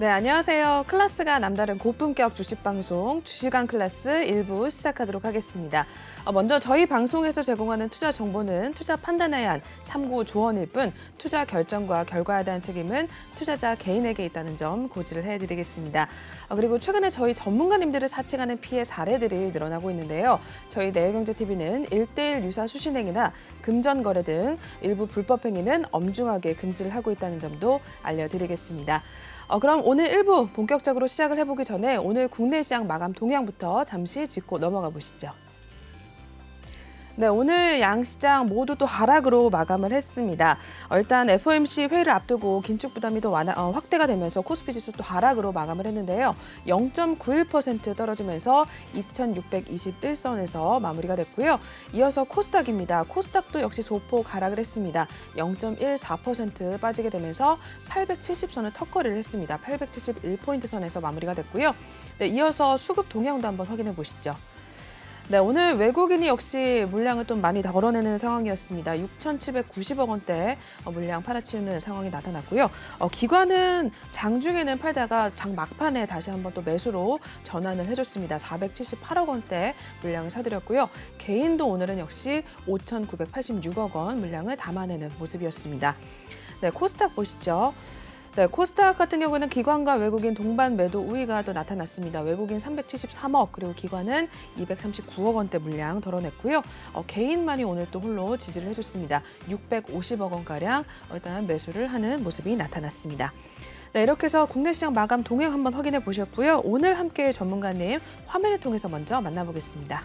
네, 안녕하세요. 클래스가 남다른 고품격 주식 방송 주식왕 클래스 1부 시작하도록 하겠습니다. 먼저 저희 방송에서 제공하는 투자 정보는 투자 판단에 의한 참고 조언일 뿐 투자 결정과 결과에 대한 책임은 투자자 개인에게 있다는 점 고지를 해드리겠습니다. 그리고 최근에 저희 전문가님들을 사칭하는 피해 사례들이 늘어나고 있는데요. 저희 내일경제TV는 1:1 유사 수신행위나 금전거래 등 일부 불법 행위는 엄중하게 금지를 하고 있다는 점도 알려드리겠습니다. 그럼 오늘 1부 본격적으로 시작을 해보기 전에 오늘 국내 시장 마감 동향부터 잠시 짚고 넘어가 보시죠. 네, 오늘 양시장 모두 또 하락으로 마감을 했습니다. 일단 FOMC 회의를 앞두고 긴축 부담이 더 확대가 되면서 코스피 지수 또 하락으로 마감을 했는데요. 0.91% 떨어지면서 2,621선에서 마무리가 됐고요. 이어서 코스닥입니다. 코스닥도 역시 소폭 하락을 했습니다. 0.14% 빠지게 되면서 870선을 턱걸이를 했습니다. 871포인트 선에서 마무리가 됐고요. 네, 이어서 수급 동향도 한번 확인해 보시죠. 네, 오늘 외국인이 역시 물량을 좀 많이 덜어내는 상황이었습니다. 6,790억 원대 물량 팔아치우는 상황이 나타났고요. 기관은 장중에는 팔다가 장 막판에 다시 한번 또 매수로 전환을 해줬습니다. 478억 원대 물량을 사들였고요. 개인도 오늘은 역시 5,986억 원 물량을 담아내는 모습이었습니다. 네, 코스닥 보시죠. 네, 코스닥 같은 경우는 기관과 외국인 동반 매도 우위가 또 나타났습니다. 외국인 373억, 그리고 기관은 239억 원대 물량 덜어냈고요. 개인만이 오늘 또 홀로 지지를 해줬습니다. 650억 원가량 일단 매수를 하는 모습이 나타났습니다. 네, 이렇게 해서 국내 시장 마감 동향 한번 확인해 보셨고요. 오늘 함께할 전문가님 화면을 통해서 먼저 만나보겠습니다.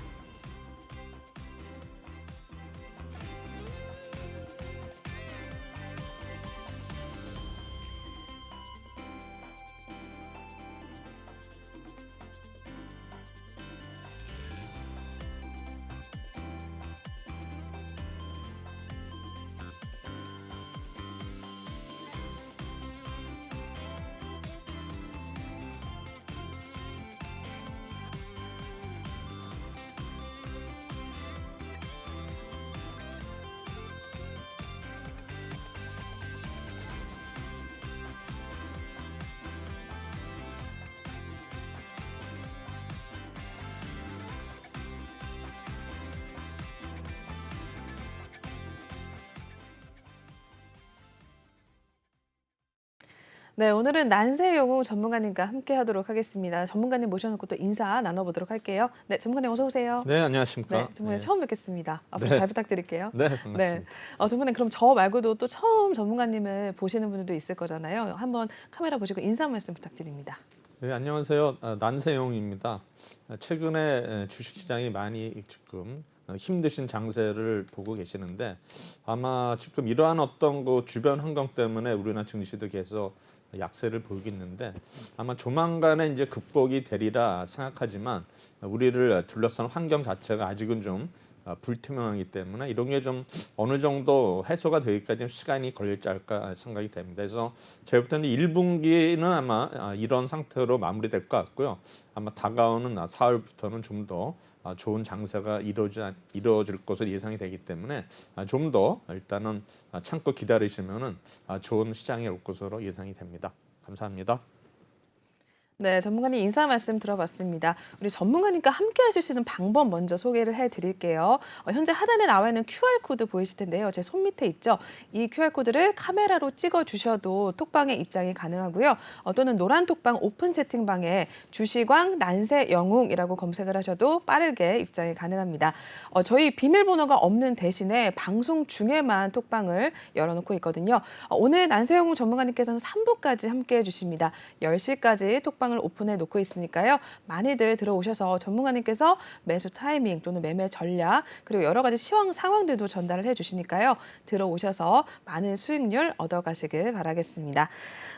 네, 오늘은 난세영웅 전문가님과 함께 하도록 하겠습니다. 전문가님 모셔놓고 또 인사 나눠보도록 할게요. 네, 전문가님 어서 오세요. 네, 안녕하십니까. 네, 전문가님 처음 뵙겠습니다. 앞으로 네. 잘 부탁드릴게요. 네, 반갑습니다. 네, 전문가님 그럼 저 말고도 또 처음 전문가님을 보시는 분들도 있을 거잖아요. 한번 카메라 보시고 인사 말씀 부탁드립니다. 네, 안녕하세요. 난세용입니다. 최근에 주식시장이 많이 지금 힘드신 장세를 보고 계시는데 아마 지금 이러한 어떤 그 주변 환경 때문에 우리나라 증시도 계속 약세를 보이겠는데 아마 조만간에 이제 극복이 되리라 생각하지만 우리를 둘러싼 환경 자체가 아직은 좀 불투명하기 때문에 이런 게 좀 어느 정도 해소가 되기까지 좀 시간이 걸릴지 않을까 생각이 됩니다. 그래서 제가 볼 때는 1분기는 아마 이런 상태로 마무리될 것 같고요. 아마 다가오는 4월부터는 좀 더 좋은 장세가 이루어질 것으로 예상이 되기 때문에 좀 더 일단은 참고 기다리시면은 좋은 시장이 올 것으로 예상이 됩니다. 감사합니다. 네, 전문가님 인사 말씀 들어봤습니다. 우리 전문가님과 함께 하실 수 있는 방법 먼저 소개를 해드릴게요. 현재 하단에 나와 있는 QR코드 보이실 텐데요. 제 손 밑에 있죠. 이 QR코드를 카메라로 찍어주셔도 톡방에 입장이 가능하고요. 또는 노란 톡방 오픈 채팅방에 주식왕 난세영웅이라고 검색을 하셔도 빠르게 입장이 가능합니다. 저희 비밀번호가 없는 대신에 방송 중에만 톡방을 열어놓고 있거든요. 오늘 난세영웅 전문가님께서는 3부까지 함께 해주십니다. 10시까지 톡방 을 오픈해 놓고 있으니까요. 많이들 들어오셔서 전문가님께서 매수 타이밍 또는 매매 전략 그리고 여러 가지 시황 상황들도 전달을 해주시니까요. 들어오셔서 많은 수익률 얻어가시길 바라겠습니다.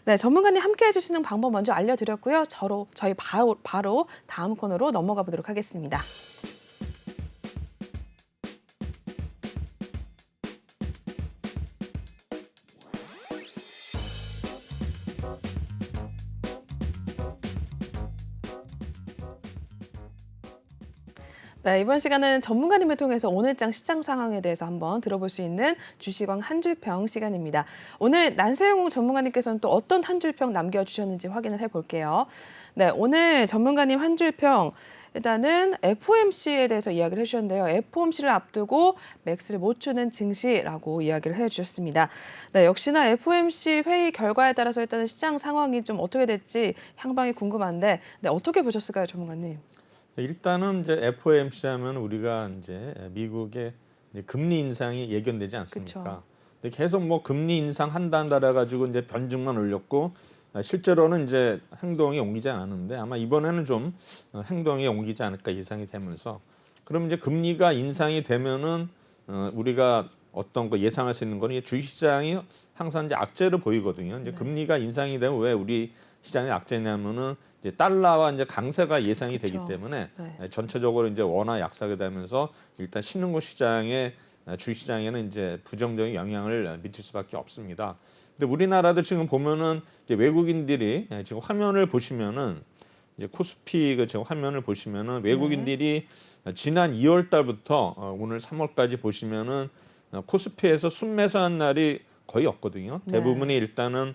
네, 전문가님 함께 해주시는 방법 먼저 알려드렸고요. 저희 바로 다음 코너로 넘어가 보도록 하겠습니다. 네, 이번 시간은 전문가님을 통해서 오늘장 시장 상황에 대해서 한번 들어볼 수 있는 주식왕 한 줄평 시간입니다. 오늘 난세용 전문가님께서는 또 어떤 한 줄평 남겨주셨는지 확인을 해볼게요. 네, 오늘 전문가님 한 줄평 일단은 FOMC에 대해서 이야기를 해주셨는데요. FOMC를 앞두고 맥스를 못 추는 증시라고 이야기를 해주셨습니다. 네, 역시나 FOMC 회의 결과에 따라서 일단은 시장 상황이 좀 어떻게 될지 향방이 궁금한데, 네, 어떻게 보셨을까요, 전문가님? 일단은 이제 FOMC 하면 우리가 이제 미국의 이제 금리 인상이 예견되지 않습니까? 그쵸. 근데 계속 뭐 금리 인상 한다 가지고 이제 변증만 올렸고 실제로는 이제 행동이 옮기지 않았는데 아마 이번에는 좀 행동이 옮기지 않을까 예상이 되면서 그럼 이제 금리가 인상이 되면은 우리가 어떤 거 예상할 수 있는 거는 주식시장이 항상 이제 악재를 보이거든요. 이제 네. 금리가 인상이 되면 왜 우리 시장이 악재냐면은 이제 달러와 이제 강세가 예상이 되기 그쵸. 때문에 네. 전체적으로 이제 원화 약세가 되면서 일단 신흥국 시장에 주식시장에는 이제 부정적인 영향을 미칠 수밖에 없습니다. 근데 우리나라도 지금 보면은 이제 외국인들이 지금 화면을 보시면은 이제 코스피 그 지금 화면을 보시면은 외국인들이 지난 2월 달부터 오늘 3월까지 보시면은 코스피에서 순매수한 날이 거의 없거든요. 네. 대부분이 일단은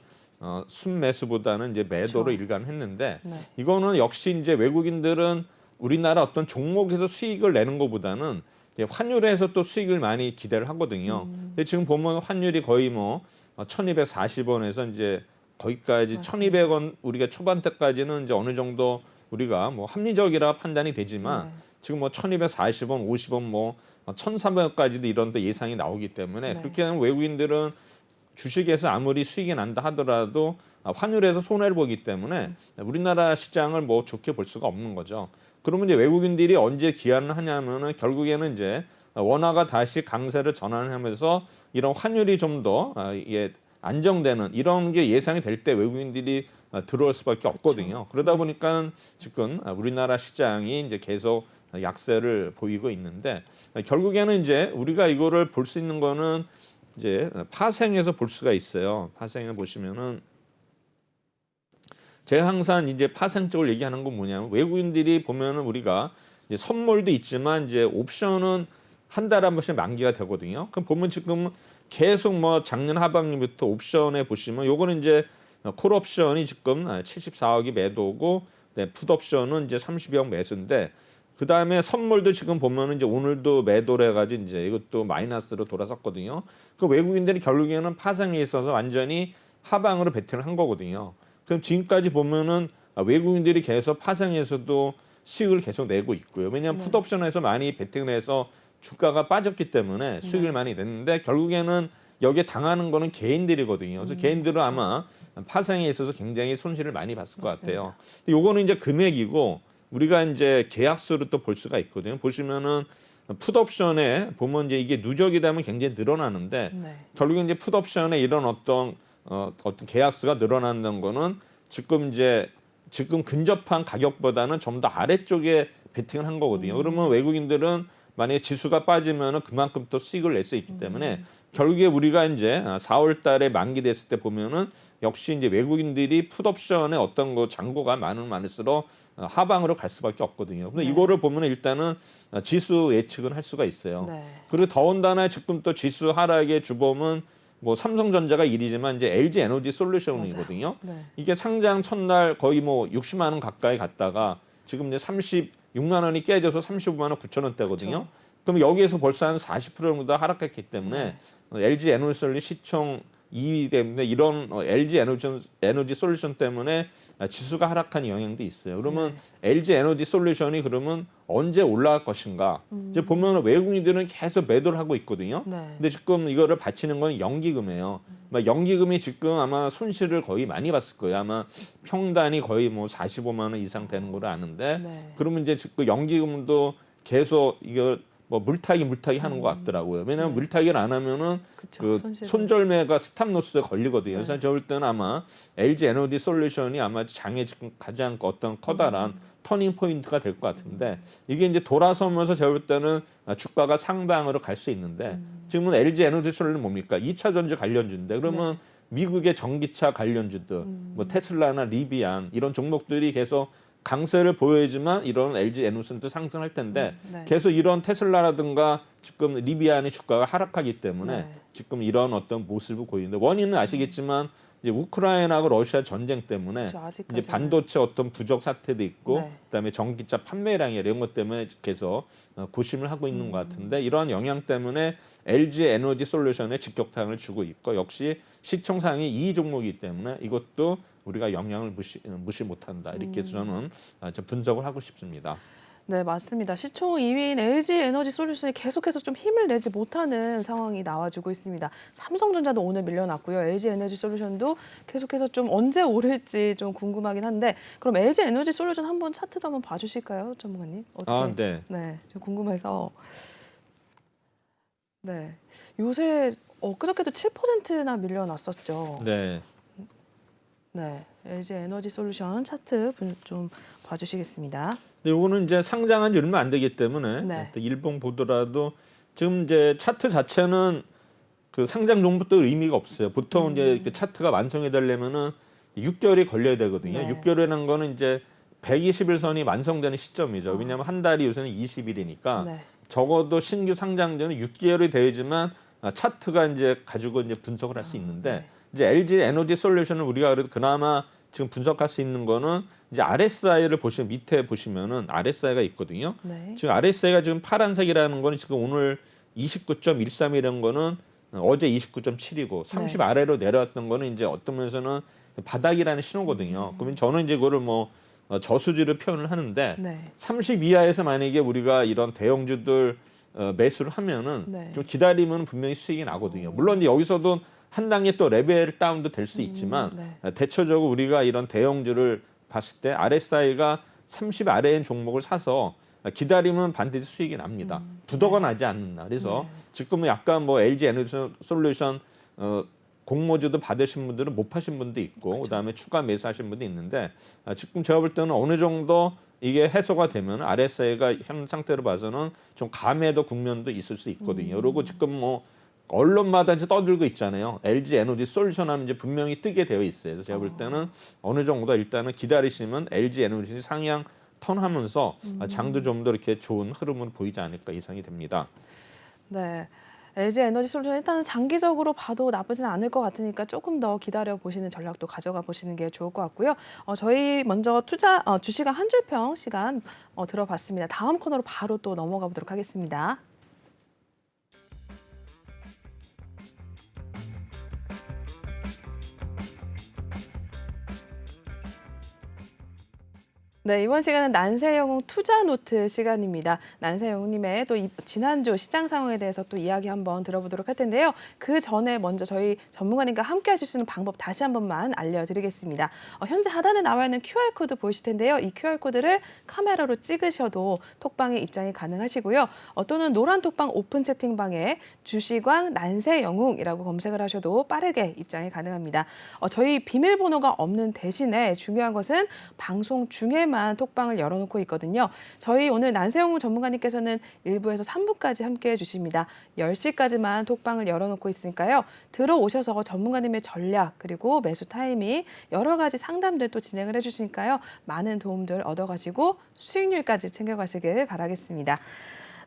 순매수보다는 이제 매도로 그쵸. 일관했는데 네. 이거는 역시 이제 외국인들은 우리나라 어떤 종목에서 수익을 내는 것보다는 이제 환율에서 또 수익을 많이 기대를 하거든요. 근데 지금 보면 환율이 거의 뭐 1,240원에서 이제 거기까지 맞습니다. 1,200원 우리가 초반 때까지는 이제 어느 정도 우리가 뭐 합리적이라 판단이 되지만 네. 지금 뭐 1,240원, 50원 뭐 1,300원까지도 이런 또 예상이 나오기 때문에 네. 그렇게 하면 외국인들은 주식에서 아무리 수익이 난다 하더라도 환율에서 손해를 보기 때문에 우리나라 시장을 뭐 좋게 볼 수가 없는 거죠. 그러면 이제 외국인들이 언제 기한을 하냐면은 결국에는 이제 원화가 다시 강세를 전환하면서 이런 환율이 좀 더 안정되는 이런 게 예상이 될 때 외국인들이 들어올 수밖에 없거든요. 그러다 보니까 지금 우리나라 시장이 이제 계속 약세를 보이고 있는데 결국에는 이제 우리가 이거를 볼 수 있는 거는 이제 파생에서 볼 수가 있어요. 파생을 보시면은 제가 항상 이제 파생적으로 얘기하는 건 뭐냐면 외국인들이 보면은 우리가 이제 선물도 있지만 이제 옵션은 한 달에 한 번씩 만기가 되거든요. 그럼 보면 지금 계속 뭐 작년 하반기부터 옵션에 보시면 요거는 이제 콜 옵션이 지금 74억이 매도고 풋 옵션은 이제 30억 매수인데 그 다음에 선물도 지금 보면은 이제 오늘도 매도를 해가지고 이제 이것도 마이너스로 돌아섰거든요. 그 외국인들이 결국에는 파생에 있어서 완전히 하방으로 베팅을 한 거거든요. 그럼 지금까지 보면은 외국인들이 계속 파생에서도 수익을 계속 내고 있고요. 왜냐하면 네. 풋옵션에서 많이 베팅을 해서 주가가 빠졌기 때문에 수익을 많이 냈는데 결국에는 여기에 당하는 거는 개인들이거든요. 그래서 개인들은 그렇죠. 아마 파생에 있어서 굉장히 손실을 많이 봤을 것 맞습니다. 같아요. 근데 요거는 이제 금액이고 우리가 이제 계약수를 또 볼 수가 있거든요. 보시면은 풋옵션에 보면 이제 이게 누적이 되면 굉장히 늘어나는데 네. 결국에 이제 풋옵션에 이런 어떤 계약수가 늘어난다는 거는 지금 근접한 가격보다는 좀 더 아래쪽에 베팅을 한 거거든요. 그러면 외국인들은 만약에 지수가 빠지면은 그만큼 또 수익을 낼 수 있기 때문에 결국에 우리가 이제 4월 달에 만기됐을 때 보면은 역시 이제 외국인들이 풋옵션에 어떤 거 잔고가 많을수록 하방으로 갈 수밖에 없거든요. 그래서 네. 이거를 보면 일단은 지수 예측은 할 수가 있어요. 네. 그리고 더군다나 지금 또 지수 하락의 주범은 뭐 삼성전자가 1위지만 이제 LG 에너지 솔루션이거든요. 네. 이게 상장 첫날 거의 뭐 60만 원 가까이 갔다가 지금 이제 36만 원이 깨져서 35만 원 9천 원대거든요. 그럼 여기에서 벌써 한 40% 정도 하락했기 때문에 LG 에너지 솔루션 시총 2위 때문에 이런 LG 에너지 솔루션 때문에 지수가 하락한 영향도 있어요. 그러면 LG 에너지 솔루션이 그러면 언제 올라갈 것인가? 이제 보면 외국인들은 계속 매도를 하고 있거든요. 네. 근데 지금 이거를 바치는 건 연기금이에요. 연기금이 지금 아마 손실을 거의 많이 봤을 거예요. 아마 평단이 거의 뭐 45만 원 이상 되는 걸로 아는데 네. 그러면 이제 지금 연기금도 계속 이거 뭐 물타기 하는 것 같더라고요. 왜냐하면 물타기를 안 하면은 그쵸. 그 손실을. 손절매가 스탑로스에 걸리거든요. 그래서 네. 저 볼 때는 아마 LG 에너지 솔루션이 아마 장에 지금 가장 어떤 커다란 터닝 포인트가 될 것 같은데 이게 이제 돌아서면서 제가 볼 때는 주가가 상방으로 갈 수 있는데 지금은 LG 에너지 솔루션은 뭡니까? 2차 전지 관련주인데 그러면 미국의 전기차 관련주들 뭐 테슬라나 리비안 이런 종목들이 계속 강세를 보여야지만 이런 LG 에너지도 상승할 텐데 네. 계속 이런 테슬라라든가 지금 리비안의 주가가 하락하기 때문에 네. 지금 이런 어떤 모습을 보이는데 원인은 아시겠지만 이제 우크라이나하고 러시아 전쟁 때문에 그렇죠. 이제 아직까지는. 반도체 어떤 부족 사태도 있고 네. 그다음에 전기차 판매량이 이런 것 때문에 계속 고심을 하고 있는 것 같은데 이러한 영향 때문에 LG 에너지 솔루션에 직격탄을 주고 있고 역시 시총상이 이 종목이기 때문에 이것도 우리가 영향을 무시 못한다 이렇게 해서 저는 좀 분석을 하고 싶습니다. 네, 맞습니다. 시총 2위인 LG 에너지 솔루션이 계속해서 좀 힘을 내지 못하는 상황이 나와주고 있습니다. 삼성전자도 오늘 밀려났고요. LG 에너지 솔루션도 계속해서 좀 언제 오를지 좀 궁금하긴 한데 그럼 LG 에너지 솔루션 한번 차트도 한번 봐주실까요, 전문가님? 어떻게? 네. 네, 좀 궁금해서. 네, 요새 그저께도 7%나 밀려났었죠. 네. 네, LG 에너지 솔루션 차트 좀 봐주시겠습니다. 근데 이거는 이제 상장한 지 얼마 안 되기 때문에 네. 또 일봉 보더라도 지금 이제 차트 자체는 그 상장 종목도 의미가 없어요. 보통 이제 그 차트가 완성이 되려면은 6개월이 걸려야 되거든요. 네. 6개월이라는 거는 이제 121선이 완성되는 시점이죠. 왜냐하면 한 달이 요새는 20일이니까 네. 적어도 신규 상장전은 6개월이 돼야지만 차트가 이제 가지고 이제 분석을 할 수 있는데 네. 이제 LG 에너지 솔루션을 우리가 그래도 그나마 지금 분석할 수 있는 거는 이제 RSI를 보시면 밑에 보시면은 RSI가 있거든요. 네. 지금 RSI가 지금 파란색이라는 거는 지금 오늘 29.13이라는 거는 어제 29.7이고 30 네. 아래로 내려왔던 거는 이제 어떤 면에서는 바닥이라는 신호거든요. 그러면 저는 이제 그거를 뭐 저수지를 표현을 하는데 네. 30 이하에서 만약에 우리가 이런 대형주들 매수를 하면은 네. 좀 기다리면 분명히 수익이 나거든요. 물론 이제 여기서도 한 단계 또 레벨 다운도 될 수 있지만 네. 대체적으로 우리가 이런 대형주를 봤을 때 RSI가 30 아래인 종목을 사서 기다리면 반드시 수익이 납니다. 부도가 나지 않는다. 그래서 지금은 약간 뭐 LG 에너지 솔루션 공모주도 받으신 분들은 못 파신 분도 있고 그다음에 추가 매수하신 분도 있는데 지금 제가 볼 때는 어느 정도 이게 해소가 되면 RSI가 현 상태로 봐서는 좀 감해도 국면도 있을 수 있거든요. 그리고 지금 뭐 언론마다 이제 떠들고 있잖아요. LG 에너지 솔루션 하면 이제 분명히 뜨게 되어 있어요. 그래서 제가 볼 때는 어느 정도 일단은 기다리시면 LG 에너지 상향 턴하면서 장도 좀 더 이렇게 좋은 흐름을 보이지 않을까 예상이 됩니다. 네. LG 에너지 솔루션 일단은 장기적으로 봐도 나쁘진 않을 것 같으니까 조금 더 기다려 보시는 전략도 가져가 보시는 게 좋을 것 같고요. 저희 먼저 주시간 한 줄평 시간 들어봤습니다. 다음 코너로 바로 또 넘어가 보도록 하겠습니다. 네, 이번 시간은 난세영웅 투자노트 시간입니다. 난세영웅님의 또 지난주 시장 상황에 대해서 또 이야기 한번 들어보도록 할 텐데요. 그 전에 먼저 저희 전문가님과 함께 하실 수 있는 방법 다시 한 번만 알려드리겠습니다. 현재 하단에 나와 있는 QR코드 보이실 텐데요. 이 QR코드를 카메라로 찍으셔도 톡방에 입장이 가능하시고요. 또는 노란 톡방 오픈 채팅방에 주시광 난세영웅이라고 검색을 하셔도 빠르게 입장이 가능합니다. 저희 비밀번호가 없는 대신에 중요한 것은 방송 중에만 톡방을 열어놓고 있거든요. 저희 오늘 난세영웅 전문가님께서는 1부에서 3부까지 함께해 주십니다. 10시까지만 톡방을 열어놓고 있으니까요. 들어오셔서 전문가님의 전략 그리고 매수 타이밍 여러 가지 상담들 또 진행을 해주시니까요. 많은 도움들 얻어가시고 수익률까지 챙겨가시길 바라겠습니다.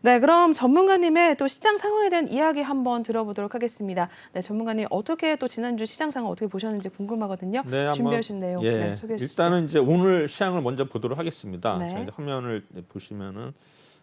네, 그럼 전문가님의 또 시장 상황에 대한 이야기 한번 들어보도록 하겠습니다. 네, 전문가님 어떻게 또 지난주 시장 상황 어떻게 보셨는지 궁금하거든요. 네, 준비하신 내용 소개해 주시죠. 일단은 이제 오늘 시장을 먼저 보도록 하겠습니다. 네. 자, 이제 화면을 보시면은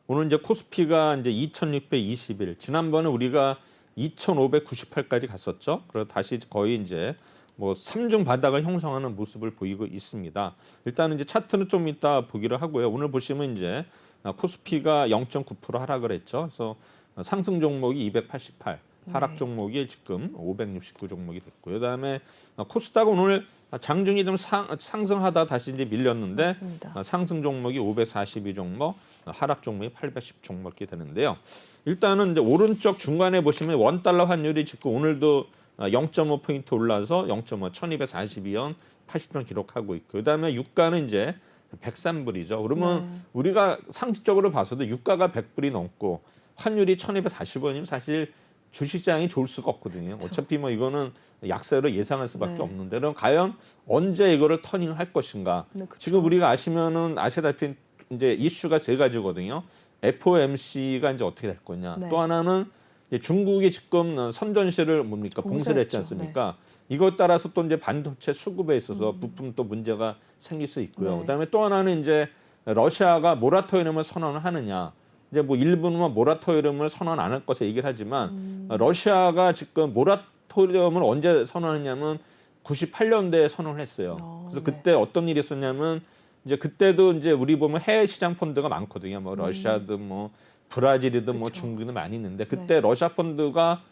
오늘 이제 코스피가 이제 2,621. 지난번에 우리가 2,598까지 갔었죠. 그래서 다시 거의 이제 뭐 3중 바닥을 형성하는 모습을 보이고 있습니다. 일단은 이제 차트는 좀 이따 보기로 하고요. 오늘 보시면 이제 코스피가 0.9% 하락을 했죠. 그래서 상승 종목이 288, 하락 종목이 지금 569 종목이 됐고요. 그다음에 코스닥은 오늘 장중이 좀 상승하다 다시 이제 밀렸는데 맞습니다. 상승 종목이 542 종목, 하락 종목이 810 종목 이렇게 되는데요. 일단은 이제 오른쪽 중간에 보시면 원달러 환율이 지금 오늘도 0.5포인트 올라서 0.5, 1242원 80원 기록하고 있고 그다음에 유가는 이제 103불이죠. 그러면 우리가 상식적으로 봐서도 유가가 100불이 넘고 환율이 1240원이면 사실 주식시장이 좋을 수가 없거든요. 어차피 뭐 이거는 약세로 예상할 수밖에 네. 없는데 그럼 과연 언제 이거를 터닝할 것인가? 네, 그쵸. 지금 우리가 아시다시피 이제 이슈가 세 가지거든요. FOMC가 이제 어떻게 될 거냐. 네. 또 하나는 이제 중국이 지금 선전시를 뭡니까 봉쇄를 했지 봉쇄했죠. 않습니까? 이것 따라서 또 이제 반도체 수급에 있어서 부품 또 문제가 생길 수 있고요. 네. 그다음에 또 하나는 이제 러시아가 모라토리엄을 선언을 하느냐. 이제 뭐 일부는 모라토리엄을 선언 안 할 것에 얘기를 하지만 러시아가 지금 모라토리엄을 언제 선언했냐면 98년대에 선언을 했어요. 그래서 네. 그때 어떤 일이 있었냐면 이제 그때도 이제 우리 보면 해외 시장 펀드가 많거든요. 뭐 러시아든 뭐 브라질이든 뭐 그쵸. 중국이든 많이 있는데 그때 러시아 펀드가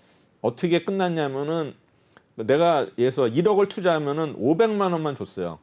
어떻게 끝났냐면은 내가 예서 1억을 투자하면은 500만 원만 줬어요.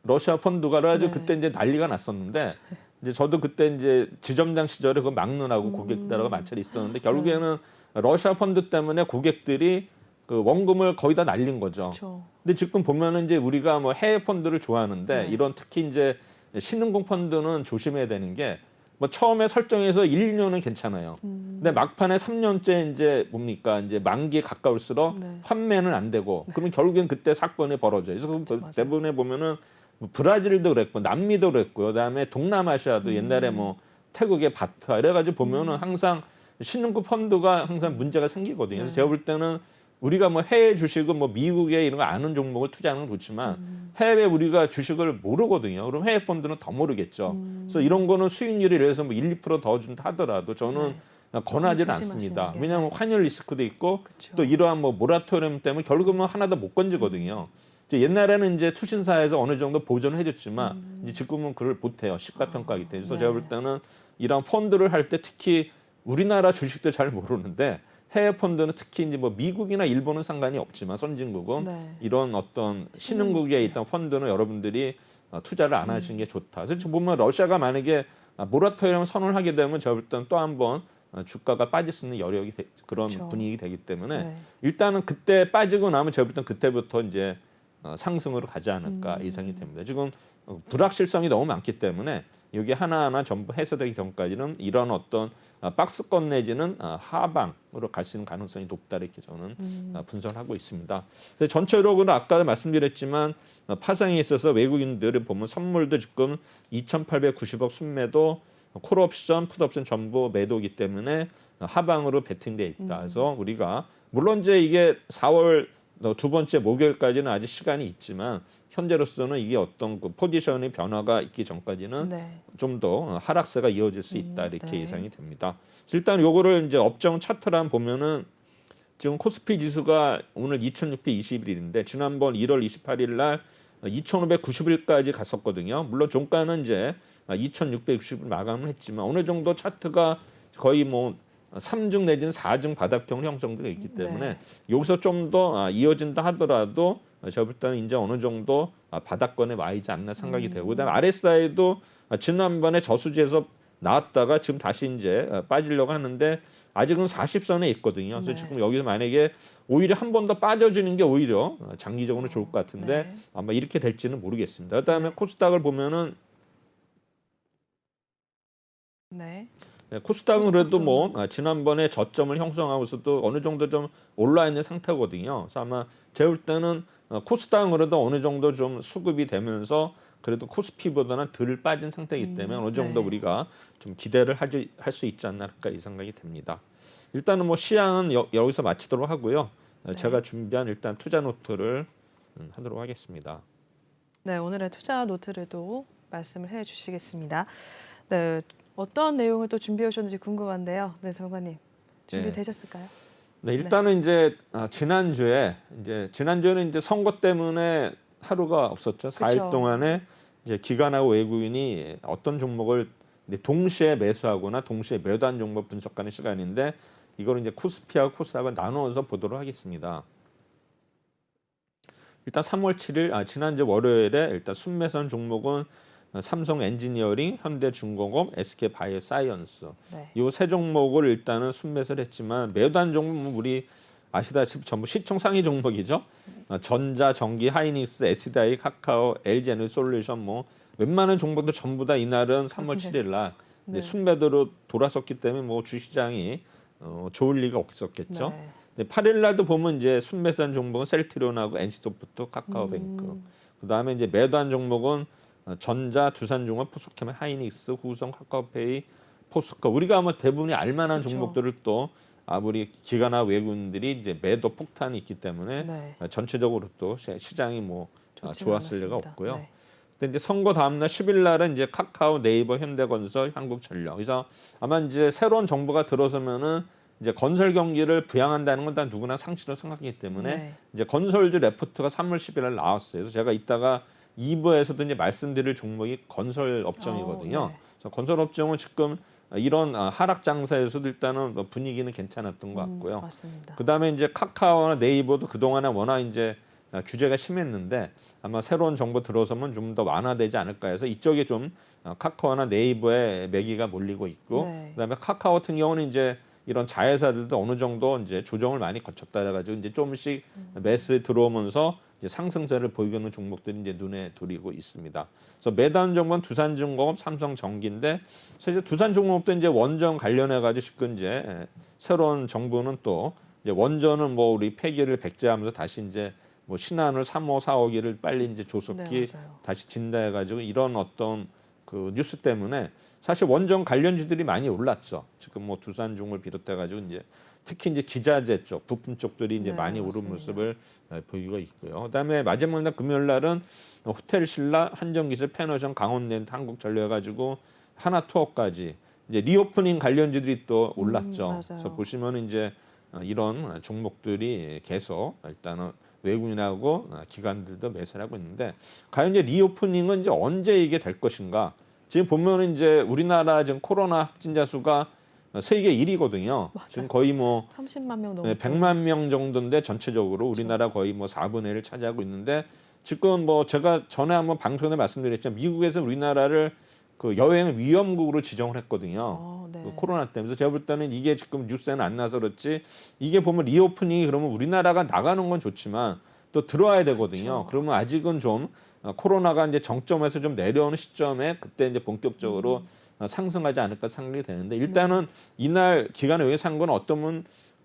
러시아 펀드가 그래가지고 네. 그때 이제 난리가 났었는데 이제 저도 그때 이제 지점장 시절에 그거 막느라고 고객들하고 마찰이 있었는데 결국에는 러시아 펀드 때문에 고객들이 그 원금을 거의 다 날린 거죠. 그쵸. 근데 지금 보면은 이제 우리가 뭐 해외 펀드를 좋아하는데 네. 이런 특히 이제 신흥국 펀드는 조심해야 되는 게 뭐 처음에 설정해서 1, 2년은 괜찮아요. 근데 막판에 3년째 이제 뭡니까 이제 만기에 가까울수록 네. 판매는 안 되고 그러면 결국엔 그때 사건이 벌어져요. 그래서 맞아요. 대부분에 보면은 뭐 브라질도 그랬고 남미도 그랬고요. 그다음에 동남아시아도 옛날에 뭐 태국의 바트아 이래가지고 보면은 항상 신흥국 펀드가 항상 문제가 생기거든요. 그래서 제가 볼 때는 우리가 뭐 해외 주식은 뭐 미국에 이런 거 아는 종목을 투자하는 건 좋지만 해외 우리가 주식을 모르거든요. 그럼 해외 펀드는 더 모르겠죠. 그래서 이런 거는 수익률이 예를 들어서 뭐 1, 2% 더 준다 하더라도 저는 권하지는 않습니다. 게. 왜냐하면 환율 리스크도 있고 그쵸. 또 이러한 뭐 모라토리엄 때문에 결국은 하나도 못 건지거든요. 이제 옛날에는 이제 투신사에서 어느 정도 보전을 해줬지만 이제 지금은 그걸 못해요. 시가평가하기 때문에. 그래서 네. 제가 볼 때는 이런 펀드를 할 때 특히 우리나라 주식도 잘 모르는데 해외 펀드는 특히 이제 뭐 미국이나 일본은 상관이 없지만 선진국은 네. 이런 어떤 신흥국에 있던 펀드는 여러분들이 투자를 안 하시는 게 좋다. 그래서 지금 보면 러시아가 만약에 모라토리엄 선언을 하게 되면 제가 볼 때는 또 한번 주가가 빠질 수 있는 여력이 그런 그쵸. 분위기 되기 때문에 네. 일단은 그때 빠지고 나면 제가 볼 때는 그때부터 이제 상승으로 가지 않을까 예상이 됩니다. 지금 불확실성이 너무 많기 때문에 여기 하나하나 전부 해소되기 전까지는 이런 어떤 박스권 내지는 하방으로 갈 수 있는 가능성이 높다 이렇게 저는 분석하고 있습니다. 그래서 전체적으로 아까 말씀드렸지만 파상에 있어서 외국인들을 보면 선물도 지금 2,890억 순매도 콜옵션, 풋옵션 전부 매도기 때문에 하방으로 베팅돼 있다. 그래서 우리가 물론 이제 이게 4월 두 번째 목요일까지는 아직 시간이 있지만 현재로서는 이게 어떤 그 포지션의 변화가 있기 전까지는 네. 좀 더 하락세가 이어질 수 있다 이렇게 네. 예상이 됩니다. 그래서 일단 요거를 이제 업종 차트를 한번 보면은 지금 코스피 지수가 오늘 2,621일인데 지난번 1월 28일 날 2,590일까지 갔었거든요. 물론 종가는 이제 2,660을 마감을 했지만 어느 정도 차트가 거의 뭐 3중 내지는 4중 바닥형으로 형성되어 있기 때문에 네. 여기서 좀 더 이어진다 하더라도 제가 볼 때는 이제 어느 정도 바닥권에 와 있지 않나 생각이 되고 그다음에 RSI도 지난번에 저수지에서 나왔다가 지금 다시 이제 빠지려고 하는데 아직은 40선에 있거든요. 그래서 네. 지금 여기서 만약에 오히려 한 번 더 빠져주는 게 오히려 장기적으로 좋을 것 같은데 네. 아마 이렇게 될지는 모르겠습니다. 그다음에 코스닥을 보면은 네. 코스닥은 그래도 뭐 지난번에 저점을 형성하고서도 어느 정도 좀 올라 있는 상태거든요. 그래서 아마 제가 볼 때는 코스닥은 그래도 어느 정도 좀 수급이 되면서 그래도 코스피보다는 덜 빠진 상태이기 때문에 어느 정도 네. 우리가 좀 기대를 할 수 있지 않을까 이 생각이 됩니다. 일단은 뭐 시향은 여기서 마치도록 하고요. 제가 준비한 일단 투자 노트를 하도록 하겠습니다. 네, 오늘의 투자 노트를도 말씀을 해주시겠습니다. 네, 어떤 내용을 또 준비해 오셨는지 궁금한데요. 네, 정관님 준비되셨을까요? 네, 일단은 이제 지난주에는 이제 선거 때문에 하루가 없었죠. 4일 그쵸. 동안에 이제 기관하고 외국인이 어떤 종목을 동시에 매수하거나 동시에 매도한 종목 분석하는 시간인데 이거를 이제 코스피하고 코스닥을 나누어서 보도록 하겠습니다. 일단 3월 7일 지난주 월요일에 일단 순매수한 종목은 삼성 엔지니어링, 현대중공업, SK바이오사이언스 네. 이 세 종목을 일단은 순매수를 했지만 매도한 종목은 우리 아시다시피 전부 시총 상위 종목이죠. 전자, 전기, 하이닉스, SDI, 카카오, LG에너지솔루션 뭐 웬만한 종목도 전부 다 이날은 3월 7일 날 네. 순매도로 돌아섰기 때문에 뭐 주시장이 좋을 리가 없었겠죠. 네. 네, 8일 날도 보면 이제 순매수한 종목은 셀트리온하고 NC소프트, 카카오뱅크. 그다음에 이제 매도한 종목은 전자, 두산중업, 포스코케미, 하이닉스, 후성, 카카오페이, 포스코. 우리가 아마 대부분이 알만한 그렇죠. 종목들을 또 우리 기관이나 외국인들이 이제 매도 폭탄이 있기 때문에 네. 전체적으로 또 시장이 뭐 좋지는 좋았을 리가 않았습니다. 없고요. 네. 근데 이제 선거 다음 날 10일 날은 이제 카카오, 네이버, 현대건설, 한국전력. 그래서 아마 이제 새로운 정부가 들어서면은 이제 건설 경기를 부양한다는 건 다 누구나 상식으로 생각하기 때문에 네. 이제 건설주 레포트가 3월 10일 날 나왔어요. 그래서 제가 이따가 2부에서도 이제 말씀드릴 종목이 건설 업종이거든요. 네. 그래서 건설 업종은 지금 이런 하락 장세에서도 일단은 분위기는 괜찮았던 것 같고요. 맞습니다. 그다음에 이제 카카오나 네이버도 그동안에 워낙 이제 규제가 심했는데 아마 새로운 정부 들어서면 좀 더 완화되지 않을까 해서 이쪽에 좀 카카오나 네이버에 매기가 몰리고 있고 네. 그다음에 카카오 같은 경우는 이제 이런 자회사들도 어느 정도 이제 조정을 많이 거쳤다 그래가지고 이제 조금씩 매수에 들어오면서 이제 상승세를 보이고 있는 종목들이 이제 눈에 들이고 있습니다. 그래서 매단 종목은 두산중공업, 삼성전기인데 사실 두산중공업도 이제 원전 관련해가지고 지금 이제 새로운 정부는 또 이제 원전은 뭐 우리 폐기를 백제하면서 다시 이제 뭐 신한을 3호, 4호기를 빨리 이제 조속히 네, 맞아요. 다시 진다해가지고 이런 어떤 그 뉴스 때문에 사실 원전 관련주들이 많이 올랐죠. 지금 뭐 두산중을 비롯해가지고 이제 특히 이제 기자재 쪽, 부품 쪽들이 이제 네, 많이 오른 맞습니다. 모습을 보이고 있고요. 그다음에 마지막 날 금요일 날은 호텔 신라, 한정기술, 페너션, 강원랜드, 한국전력 해가지고 하나투어까지 이제 리오프닝 관련주들이 또 올랐죠. 맞아요. 그래서 보시면 이제 이런 종목들이 계속 일단은 외국인하고 기관들도 매수를 하고 있는데 과연 이제 리오프닝은 이제 언제 이게 될 것인가? 지금 보면 이제 우리나라 지금 코로나 확진자 수가 세계 1위거든요. 지금 거의 뭐 30만 명 넘게. 100만 명 정도인데 전체적으로 우리나라 거의 뭐 4분의 1을 차지하고 있는데 지금 뭐 제가 전에 한번 방송에 말씀드렸지만 미국에서 우리나라를 그 여행 위험국으로 지정을 했거든요. 네. 그 코로나 때문에. 그래서 제가 볼 때는 이게 지금 뉴스에는 안 나서 그렇지 이게 보면 리오프닝이 그러면 우리나라가 나가는 건 좋지만 또 들어와야 되거든요. 그렇죠. 그러면 아직은 좀 코로나가 이제 정점에서 좀 내려오는 시점에 그때 이제 본격적으로 상승하지 않을까 생각이 되는데 일단은 이날 기간에 여기 산 건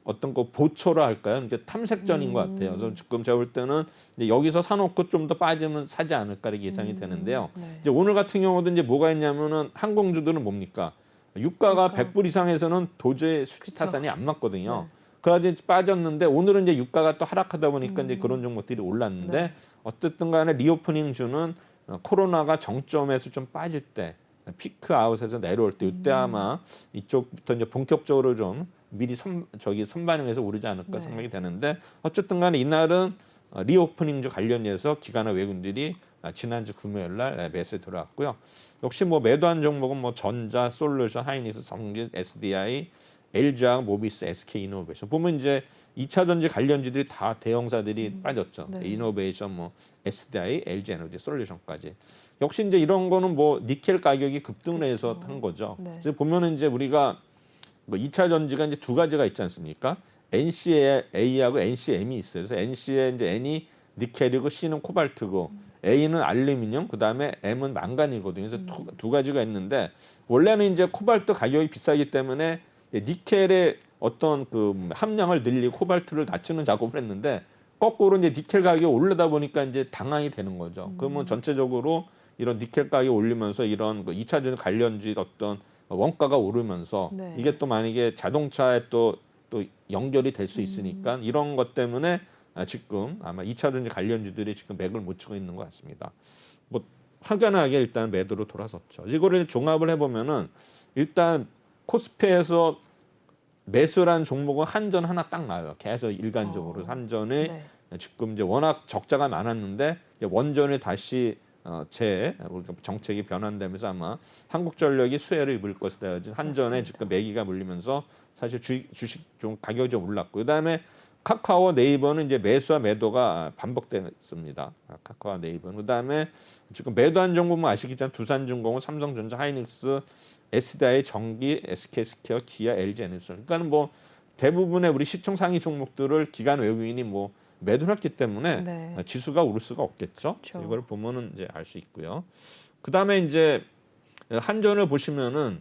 어떤 거 보초라 할까요? 이제 탐색전인 것 같아요. 그래서 지금 제가 볼 때는 이제 여기서 사놓고 좀 더 빠지면 사지 않을까 이렇게 예상이 되는데요. 네. 이제 오늘 같은 경우도 이제 뭐가 있냐면은 항공주들은 뭡니까? 유가가 100불 이상에서는 도저히 수지 타산이 안 맞거든요. 네. 그래서 빠졌는데 오늘은 이제 유가가 또 하락하다 보니까 이제 그런 종목들이 올랐는데 네. 어쨌든 간에 리오프닝 주는 코로나가 정점에서 좀 빠질 때 피크 아웃에서 내려올 때 이때 아마 이쪽부터 이제 본격적으로 좀 미리 선반영해서 오르지 않을까 네. 생각이 되는데 어쨌든 간에 이날은 리오프닝주 관련해서 기관의 외국인들이 지난주 금요일 날 매수에 들어왔고요. 역시 뭐 매도한 종목은 뭐 전자, 솔루션, 하이닉스, 성균, SDI, LG화학, 모비스, SK이노베이션 보면 이제 2차 전지 관련주들이 다 대형사들이 빠졌죠. 네. 이노베이션, 뭐 SDI, LG에너지, 솔루션까지. 역시 이제 이런 거는 뭐 니켈 가격이 급등을 해서 한 거죠. 네. 그래서 보면은 이제 우리가 뭐 2차 전지가 이제 두 가지가 있지 않습니까? NCA하고 NCM이 있어요. 그래서 NC에 이제 N이 니켈이고 C는 코발트고 A는 알루미늄, 그다음에 M은 망간이거든요. 그래서 두 가지가 있는데 원래는 이제 코발트 가격이 비싸기 때문에 니켈의 어떤 그 함량을 늘리고 코발트를 낮추는 작업을 했는데 거꾸로 이제 니켈 가격이 오르다 보니까 이제 당황이 되는 거죠. 그러면 전체적으로 이런 니켈 가격이 올리면서 이런 그 2차 전지 관련주 어떤 원가가 오르면서 네. 이게 또 만약에 자동차에 또 연결이 될 수 있으니까 이런 것 때문에 지금 아마 2차 전지 관련주들이 지금 맥을 못 치고 있는 것 같습니다. 뭐 확연하게 일단 매도로 돌아섰죠. 이거를 종합을 해보면은 일단 코스피에서 매수란 종목은 한전 하나 딱 나와요. 계속 일관적으로 한전이 네. 지금 이제 워낙 적자가 많았는데 이제 원전이 다시 우리가 정책이 변환되면서 아마 한국전력이 수혜를 입을 것이다. 한전에 맞습니다. 지금 매기가 물리면서 사실 주식 좀 가격이 좀 올랐고 그다음에 카카오 네이버는 이제 매수와 매도가 반복됐습니다. 카카오 네이버는 그다음에 지금 매도한 종목은 아시겠지만 두산중공업, 삼성전자, 하이닉스, SDI, 전기, SK스퀘어, 기아, LG에너지. 그러니까 뭐 대부분의 우리 시총 상위 종목들을 기관 외국인이 뭐 매도를 했기 때문에 네. 지수가 오를 수가 없겠죠. 그렇죠. 이걸 보면은 이제 알 수 있고요. 그다음에 이제 한전을 보시면은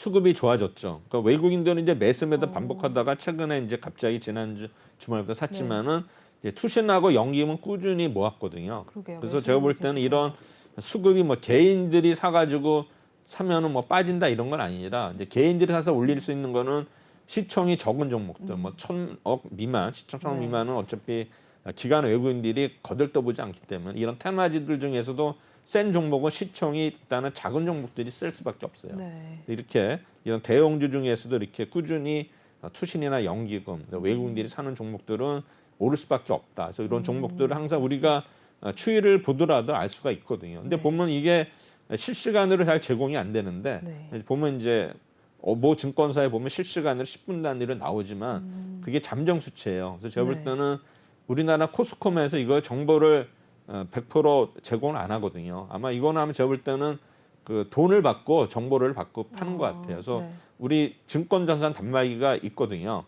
수급이 좋아졌죠. 그러니까 외국인들은 이제 매수 매도 반복하다가 최근에 이제 갑자기 지난주 주말부터 샀지만은 이제 투신하고 연기금은 꾸준히 모았거든요. 그러게요. 그래서 제가 볼 때는 이런 수급이 뭐 개인들이 사가지고 사면은 뭐 빠진다 이런 건 아니라 이제 개인들이 사서 올릴 수 있는 거는 시총이 적은 종목들, 뭐 1,000억 미만, 시총 1,000억 미만은 어차피 기관 외국인들이 거들떠보지 않기 때문에 이런 테마지들 중에서도 센 종목은 시총이 일단은 작은 종목들이 쓸 수밖에 없어요. 네. 이렇게 이런 대형주 중에서도 이렇게 꾸준히 투신이나 연기금, 외국인들이 사는 종목들은 오를 수밖에 없다. 그래서 이런 종목들을 항상 우리가 추이를 보더라도 알 수가 있거든요. 근데 네. 보면 이게 실시간으로 잘 제공이 안 되는데 네. 보면 이제 뭐 증권사에 보면 실시간으로 10분 단위로 나오지만 그게 잠정 수치예요. 그래서 제가 볼 네. 때는 우리나라 코스코에서 이거 정보를 100% 제공을 안 하거든요. 아마 이거는 하면 제가 볼 때는 그 돈을 받고 정보를 받고 파는 것 같아요. 그래서 네. 우리 증권전산 단말기가 있거든요.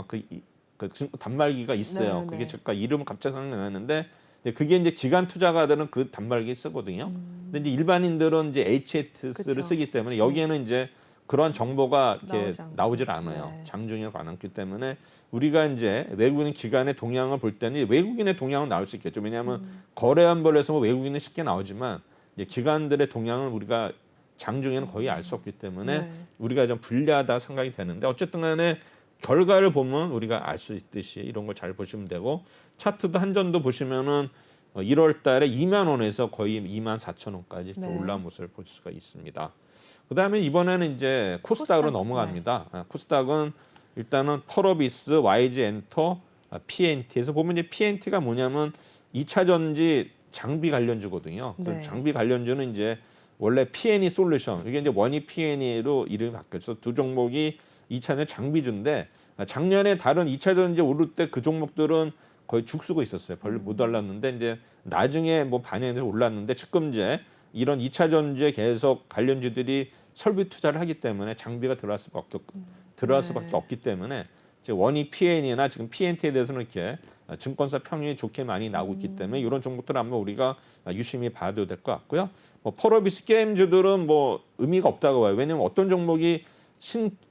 그 단말기가 있어요. 네, 그게 네. 제가 이름은 갑자기 생각이 안 나는데 그게 이제 기관 투자가들은 그 단말기 쓰거든요. 근데 이제 일반인들은 이제 HTS를 그쵸. 쓰기 때문에 여기에는 이제 그런 정보가 이렇게 나오지 않고. 나오질 않아요. 네. 장중에 관않기 때문에 우리가 이제 외국인 기관의 동향을 볼 때는 외국인의 동향은 나올 수 있겠죠. 왜냐하면 거래한벌에서 뭐 외국인은 쉽게 나오지만 이제 기관들의 동향을 우리가 장중에는 거의 알 수 없기 때문에 네. 우리가 좀 불리하다 생각이 되는데 어쨌든 간에 결과를 보면 우리가 알 수 있듯이 이런 걸 잘 보시면 되고 차트도 한전도 보시면은 1월 달에 2만 원에서 거의 2만 4천 원까지 네. 올라온 모습을 볼 수가 있습니다. 그다음에 이번에는 이제 코스닥으로 코스닥, 넘어갑니다. 코스닥은 일단은 펄어비스, YG 엔터, PNT에서 보면 이제 PNT가 뭐냐면 2차 전지 장비 관련주거든요. 그래서 네. 장비 관련주는 이제 원래 P&E 솔루션 이게 이제 원이 P&E로 이름이 바뀌었죠. 두 종목이 2차는 장비주인데 작년에 다른 2차 전지 오를 때 그 종목들은 거의 죽쓰고 있었어요. 별로 못 올랐는데 이제 나중에 뭐 반영해서 올랐는데 지금 이제 이런 2차 전지에 계속 관련주들이 설비 투자를 하기 때문에 장비가 들어갈 수밖에 없기 때문에 이제 원이 P&E나 지금 PNT에 대해서는 이렇게 증권사 평균이 좋게 많이 나오고 있기 때문에 이런 종목들은 한번 우리가 유심히 봐도 될 것 같고요. 뭐 펄어비스 게임주들은 뭐 의미가 없다고 봐요. 왜냐하면 어떤 종목이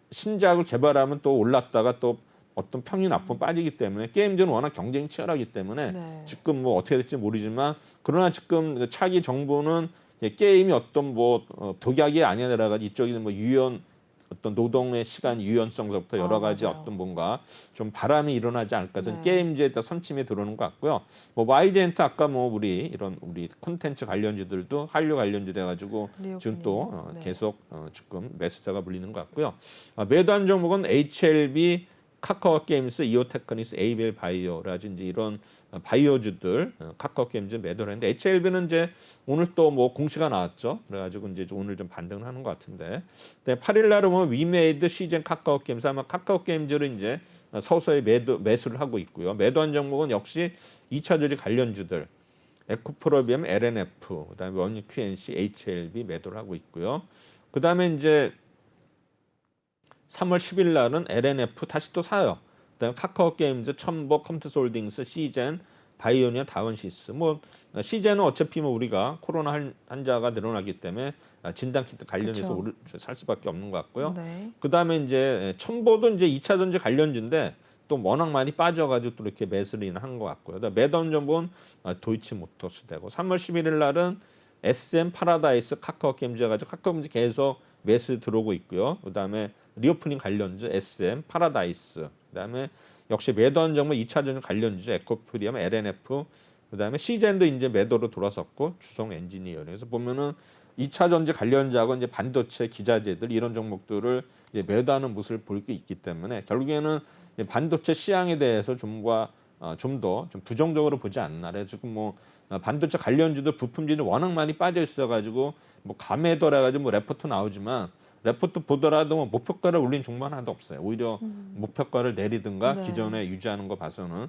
신작을 개발하면 또 올랐다가 또 어떤 평이 나쁘면 빠지기 때문에 게임즈는 워낙 경쟁이 치열하기 때문에 네. 지금 뭐 어떻게 될지 모르지만 그러나 지금 차기 정부는 게임이 어떤 뭐 독약이 아니라 이쪽이 뭐 유연 어떤 노동의 시간 유연성서부터 여러 가지 맞아요. 어떤 뭔가 좀 바람이 일어나지 않을까 해서 네. 게임즈에 다 선침이 들어오는 것 같고요. 뭐 YG엔터 아까 뭐 우리 콘텐츠 관련주들도 한류 관련주 돼가지고 지금 또 네. 계속 지금 매수세가 불리는 것 같고요. 매도한 종목은 HLB, 카카오 게임스, 이오테크닉스, 에이벨 바이오라든지 이런 바이오주들 카카오 게임즈 매도를 했는데 HLB는 이제 오늘 또 뭐 공시가 나왔죠. 그래가지고 이제 오늘 좀 반등을 하는 것 같은데. 8일 날은 뭐 위메이드, 시즌, 카카오 게임스 아마 카카오 게임즈를 이제 서서히 매수를 하고 있고요. 매도한 종목은 역시 2차 전지 관련주들 에코프로비엠, LNF, 그다음에 원유 QNC, HLB 매도를 하고 있고요. 그다음에 이제 3월 10일 날은 LNF 다시 또 사요. 그다음에 카카오 게임즈, 첨보, 컴퓨터솔딩스, 시젠, 바이오니아, 다원시스. 뭐 시젠은 어차피 뭐 우리가 코로나 환자가 늘어나기 때문에 진단키트 관련해서 살 수밖에 없는 것 같고요. 네. 그다음에 이제 첨보도 이제 2차 전지 관련주인데 또 워낙 많이 빠져가지고 또 이렇게 매수를 하는 것 같고요. 매도한 정보는 도이치모터스 되고 3월 11일 날은 SM, 파라다이스, 카카오 게임즈 해가지고 카카오 게임즈 계속 매수 들어오고 있고요. 그다음에 리오프닝 관련주 SM, 파라다이스, 그다음에 역시 매도한 종목 2차 전지 관련주 에코프리엄, LNF, 그다음에 시젠도 이제 매도로 돌아섰고 주성 엔지니어링. 그래서 보면은 2차 전지 관련주하고 이제 반도체, 기자재들 이런 종목들을 이제 매도하는 모습을 볼 수 있기 때문에 결국에는 반도체 시장에 대해서 좀 더 좀 부정적으로 보지 않나. 그래서 지금 뭐 반도체 관련주들 부품질이 워낙 많이 빠져 있어가지고 뭐 감매도라 가지고 뭐 레포트 나오지만 레포트 보더라도 뭐 목표가를 올린 종목은 하나도 없어요. 오히려 목표가를 내리든가 네. 기존에 유지하는 거 봐서는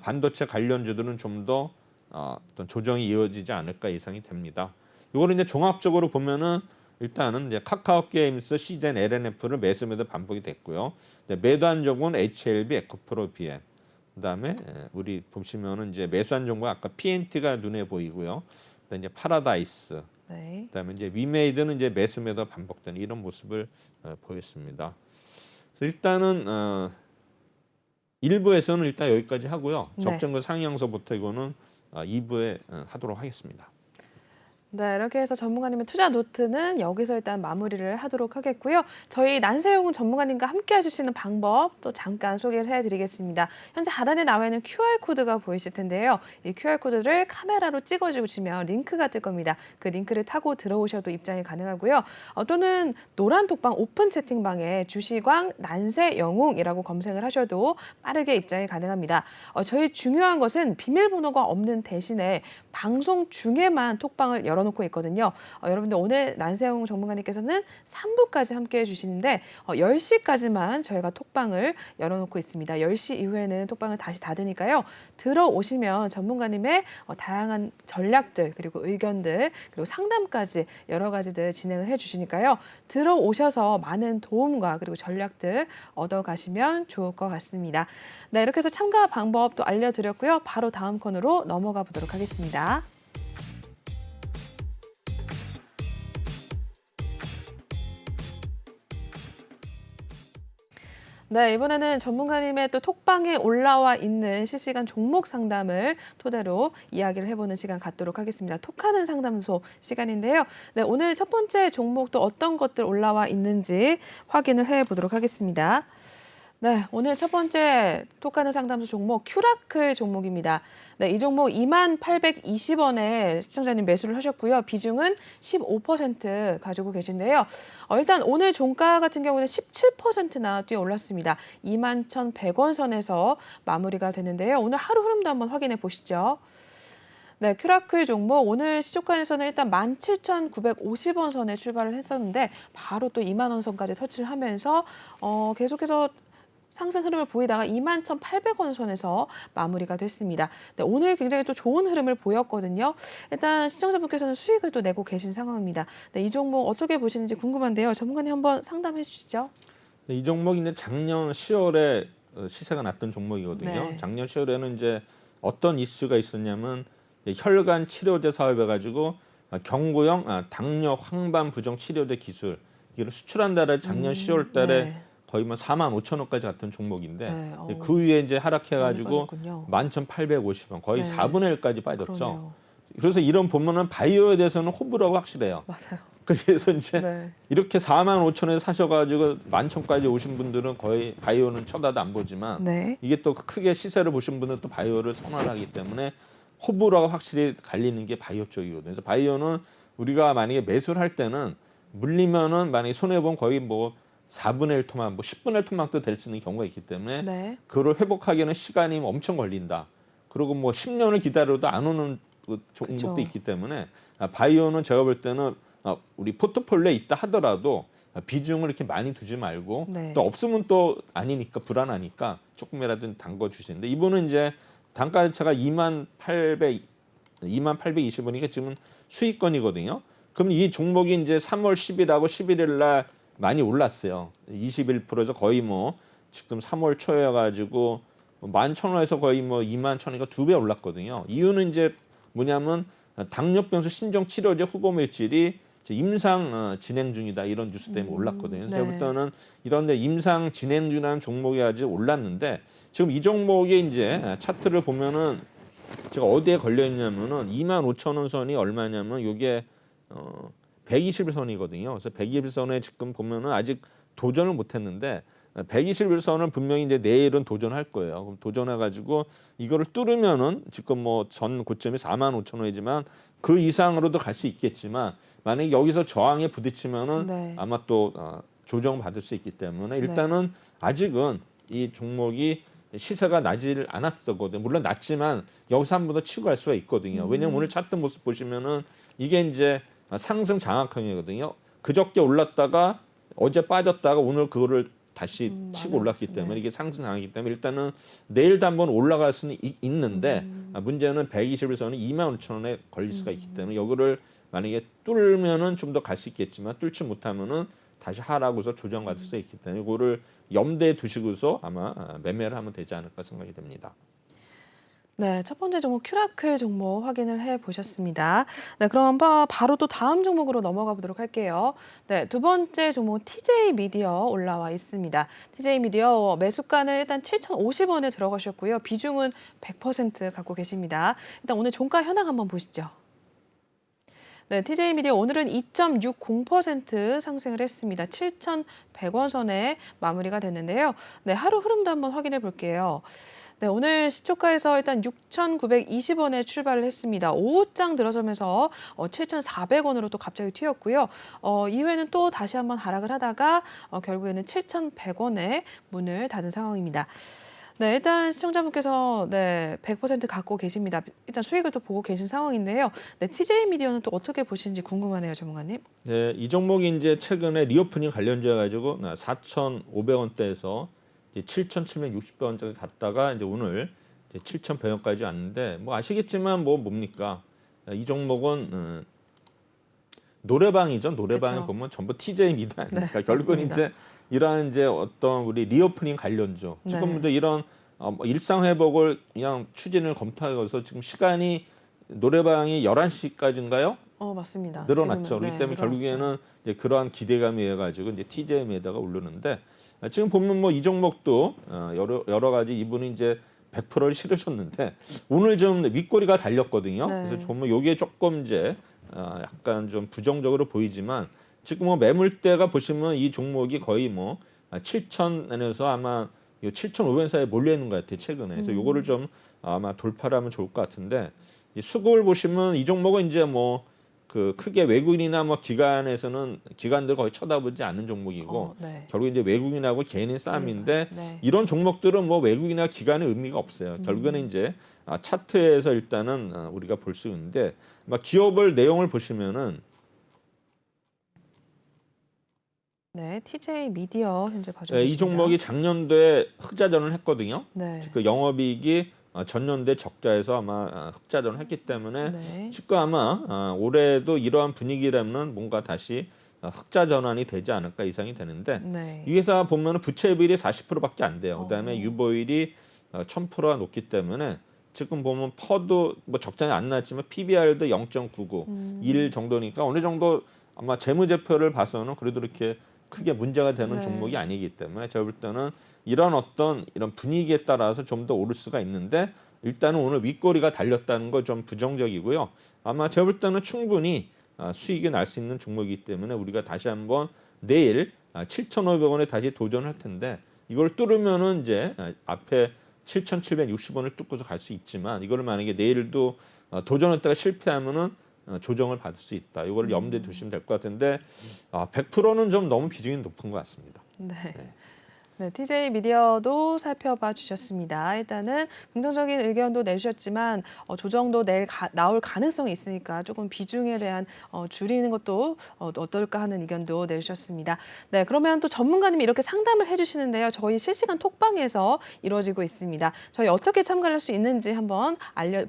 반도체 관련주들은 좀 더 어떤 조정이 이어지지 않을까 예상이 됩니다. 이거를 이제 종합적으로 보면은 일단은 이제 카카오 게임스, 시젠, LNF를 매수매도 반복이 됐고요. 매도한 종목은 HLB, 에코프로, BM. 그다음에 우리 보시면은 이제 매수한 종목 아까 PNT가 눈에 보이고요. 그다음에 이제 파라다이스, 네. 그다음에 이제 위메이드는 이제 매수매도 반복되는 이런 모습을 보였습니다. 그래서 일단은 일부에서는 일단 여기까지 하고요. 네. 적정과 상향서부터 이거는 2부에 하도록 하겠습니다. 네, 이렇게 해서 전문가님의 투자 노트는 여기서 일단 마무리를 하도록 하겠고요. 저희 난세용 전문가님과 함께 하실 수 있는 방법 또 잠깐 소개를 해드리겠습니다. 현재 하단에 나와 있는 QR코드가 보이실 텐데요. 이 QR코드를 카메라로 찍어주시면 링크가 뜰 겁니다. 그 링크를 타고 들어오셔도 입장이 가능하고요. 또는 노란 톡방 오픈 채팅방에 주시광 난세영웅이라고 검색을 하셔도 빠르게 입장이 가능합니다. 저희 중요한 것은 비밀번호가 없는 대신에 방송 중에만 톡방을 열어놓고 있거든요. 여러분들 오늘 난세용 전문가님께서는 3부까지 함께해 주시는데 10시까지만 저희가 톡방을 열어놓고 있습니다. 10시 이후에는 톡방을 다시 닫으니까요. 들어오시면 전문가님의 다양한 전략들 그리고 의견들 그리고 상담까지 여러 가지들 진행을 해주시니까요. 들어오셔서 많은 도움과 그리고 전략들 얻어가시면 좋을 것 같습니다. 네, 이렇게 해서 참가 방법도 알려드렸고요. 바로 다음 코너로 넘어가 보도록 하겠습니다. 네, 이번에는 전문가님의 또 톡방에 올라와 있는 실시간 종목 상담을 토대로 이야기를 해보는 시간 갖도록 하겠습니다. 톡하는 상담소 시간인데요. 네, 오늘 첫 번째 종목도 어떤 것들 올라와 있는지 확인을 해보도록 하겠습니다. 네, 오늘 첫 번째 톡하는 상담소 종목 큐라클 종목입니다. 네, 이 종목 28,820원에 시청자님 매수를 하셨고요. 비중은 15% 가지고 계신데요. 일단 오늘 종가 같은 경우는 17%나 뛰어 올랐습니다. 21,100원 선에서 마무리가 되는데요. 오늘 하루 흐름도 한번 확인해 보시죠. 네, 큐라클 종목 오늘 시초가에서는 일단 17,950원 선에 출발을 했었는데 바로 또 2만 원 선까지 터치를 하면서 계속해서 상승 흐름을 보이다가 21,800원 선에서 마무리가 됐습니다. 네, 오늘 굉장히 또 좋은 흐름을 보였거든요. 일단 시청자분께서는 수익을 또 내고 계신 상황입니다. 네, 이 종목 어떻게 보시는지 궁금한데요. 전문가님 한번 상담해 주시죠. 네, 이 종목이 이제 작년 10월에 시세가 났던 종목이거든요. 네. 작년 10월에는 이제 어떤 이슈가 있었냐면 혈관 치료제 사업해 가지고 경구용 당뇨 황반 부종 치료제 기술 이걸 수출한다라 작년 10월 달에 네. 거의 뭐 45,000원까지 갔던 종목인데 네, 그 위에 이제 하락해 가지고 빠졌군요. 11,850원 거의 네. 4분의 1까지 빠졌죠. 그러네요. 그래서 이런 보면은 바이오에 대해서는 호불호가 확실해요. 맞아요. 그래서 이제 네. 이렇게 45,000원에 사셔가지고 11,000까지 오신 분들은 거의 바이오는 쳐다도 안 보지만 네. 이게 또 크게 시세를 보신 분들은 또 바이오를 선호하기 때문에 호불호가 확실히 갈리는 게 바이오 쪽이거든요. 그래서 바이오는 우리가 만약에 매수를 할 때는 물리면은 만약에 손해보면 거의 뭐 4분의 1 토막, 뭐 10분의 1 토막도 될 수 있는 경우가 있기 때문에 네. 그걸 회복하기에는 시간이 엄청 걸린다. 그리고 뭐 10년을 기다려도 안 오는 그 종목도 그쵸. 있기 때문에 바이오는 제가 볼 때는 우리 포트폴리오에 있다 하더라도 비중을 이렇게 많이 두지 말고 네. 또 없으면 또 아니니까 불안하니까 조금이라도 담궈 주시는데 이분은 이제 단가 자체가 28,20원이니까 지금 수익권이거든요. 그럼 이 종목이 이제 3월 10일하고 11일 날 많이 올랐어요. 21%에서 거의 뭐 지금 3월 초에 가지고 11,000원에서 거의 뭐 21,000원이니까 2배 올랐거든요. 이유는 이제 뭐냐면 당뇨병수 신종 치료제 후보 물질이 임상 진행 중이다 이런 뉴스 때문에 올랐거든요. 그래서 네. 제가 볼 때는 이런 데 임상 진행 중이라는 종목이 아직 올랐는데 지금 이 종목의 이제 차트를 보면은 제가 어디에 걸려 있냐면은 25,000원 선이 얼마냐면 이게 121선이거든요. 그래서 121선에 지금 보면은 아직 도전을 못 했는데 121선을 분명히 이제 내일은 도전할 거예요. 그럼 도전해 가지고 이거를 뚫으면은 지금 뭐 전 고점이 45,000원이지만 그 이상으로도 갈 수 있겠지만 만약에 여기서 저항에 부딪히면은 네. 아마 또 조정 받을 수 있기 때문에 일단은 아직은 이 종목이 시세가 나지를 않았었거든요. 물론 낮지만 여기서 한 번 더 치고 갈 수가 있거든요. 왜냐면 오늘 차트 모습 보시면은 이게 이제 상승 장악형이거든요. 그저께 올랐다가 어제 빠졌다가 오늘 그거를 다시 치고 올랐기 때문에 이게 상승 장악이기 때문에 일단은 내일도 한번 올라갈 수는 있는데 문제는 121선이 25,000원에 걸릴 수가 있기 때문에 여기를 만약에 뚫으면은 좀 더 갈 수 있겠지만 뚫지 못하면은 다시 하락해서 조정받을 수 있기 때문에 이거를 염두에 두시고서 아마 매매를 하면 되지 않을까 생각이 됩니다. 네, 첫 번째 종목 큐라클 종목 확인을 해 보셨습니다. 네, 그럼 바로 또 다음 종목으로 넘어가 보도록 할게요. 네, 두 번째 종목 TJ 미디어 올라와 있습니다. TJ 미디어 매수가는 일단 7,050원에 들어가셨고요. 비중은 100% 갖고 계십니다. 일단 오늘 종가 현황 한번 보시죠. 네, TJ 미디어 오늘은 2.60% 상승을 했습니다. 7,100원 선에 마무리가 됐는데요. 네, 하루 흐름도 한번 확인해 볼게요. 네, 오늘 시초가에서 일단 6,920원에 출발을 했습니다. 오후장 들어서면서 7,400원으로 또 갑자기 튀었고요. 이후에는 또 다시 한번 하락을 하다가 결국에는 7,100원에 문을 닫은 상황입니다. 네, 일단 시청자분께서 100% 갖고 계십니다. 일단 수익을 또 보고 계신 상황인데요. 네, TJ 미디어는 또 어떻게 보시는지 궁금하네요, 전문가님. 네, 이 종목이 이제 최근에 리오프닝 관련주여 가지고 4,500원대에서 이제 7,760원까지 갔다가 이제 오늘 이제 7,100원까지 왔는데 뭐 아시겠지만 뭡니까? 이 종목은 노래방이죠. 노래방에 그쵸. 보면 전부 TJ 미디어 아닙니까? 결국은 맞습니다. 이제 이러한 이제 어떤 우리 리오프닝 관련주 지금 네. 이제 이런 뭐 일상 회복을 그냥 추진을 검토하고서 지금 시간이 노래방이 11시까지인가요? 맞습니다. 늘어났죠. 지금은, 그렇기 때문에 늘어났죠. 결국에는 이제 그러한 기대감이 해가지고 이제 TJM에다가 오르는데 지금 보면 뭐 이 종목도 여러 가지 이분이 이제 100%를 실으셨는데 오늘 좀 윗꼬리가 달렸거든요. 네. 그래서 보면 요게 조금 이제 약간 좀 부정적으로 보이지만 지금 뭐 매물대가 보시면 이 종목이 거의 뭐 7,000원에서 아마 7,500원 사이에 몰려 있는 것 같아요 최근에. 그래서 요거를 좀 아마 돌파를 하면 좋을 것 같은데 이 수급을 보시면 이 종목은 이제 뭐 그 크게 외국인이나 뭐 기관들 거의 쳐다보지 않는 종목이고 네. 결국 이제 외국인하고 개인의 싸움인데 네. 이런 종목들은 뭐 외국인이나 기관의 의미가 없어요. 결국에는 이제 차트에서 일단은 우리가 볼 수 있는데 막 기업을 내용을 보시면은 네, TJ 미디어 현재 봐주고 계십니다. 이 종목이 작년도에 흑자전을 했거든요. 네. 그 영업이익이 전년도에 적자에서 아마 흑자전을 했기 때문에 네. 지금 아마 올해도 이러한 분위기라면 뭔가 다시 흑자 전환이 되지 않을까 예상이 되는데 네. 이 회사 보면 부채 비율이 40%밖에 안 돼요. 그다음에 어. 유보율이 1,000%가 높기 때문에 지금 보면 퍼도 뭐 적자는 안 났지만 PBR도 0.99, 1 정도니까 어느 정도 아마 재무제표를 봐서는 그래도 이렇게 크게 문제가 되는 네. 종목이 아니기 때문에 제가 볼 때는 이런 분위기에 따라서 좀 더 오를 수가 있는데 일단은 오늘 윗꼬리가 달렸다는 거 좀 부정적이고요. 아마 제가 볼 때는 충분히 수익이 날 수 있는 종목이기 때문에 우리가 다시 한번 내일 7,500원에 다시 도전할 텐데 이걸 뚫으면은 이제 앞에 7,760원을 뚫고서 갈 수 있지만 이거를 만약에 내일도 도전했다가 실패하면은 조정을 받을 수 있다. 이걸 염두에 두시면 될 것 같은데 100%는 좀 너무 비중이 높은 것 같습니다. 네. 네. 네, TJ 미디어도 살펴봐 주셨습니다. 일단은 긍정적인 의견도 내주셨지만 조정도 나올 가능성이 있으니까 조금 비중에 대한 줄이는 것도 어떨까 하는 의견도 내주셨습니다. 네, 그러면 또 전문가님이 이렇게 상담을 해주시는데요. 저희 실시간 톡방에서 이루어지고 있습니다. 저희 어떻게 참가할 수 있는지 한번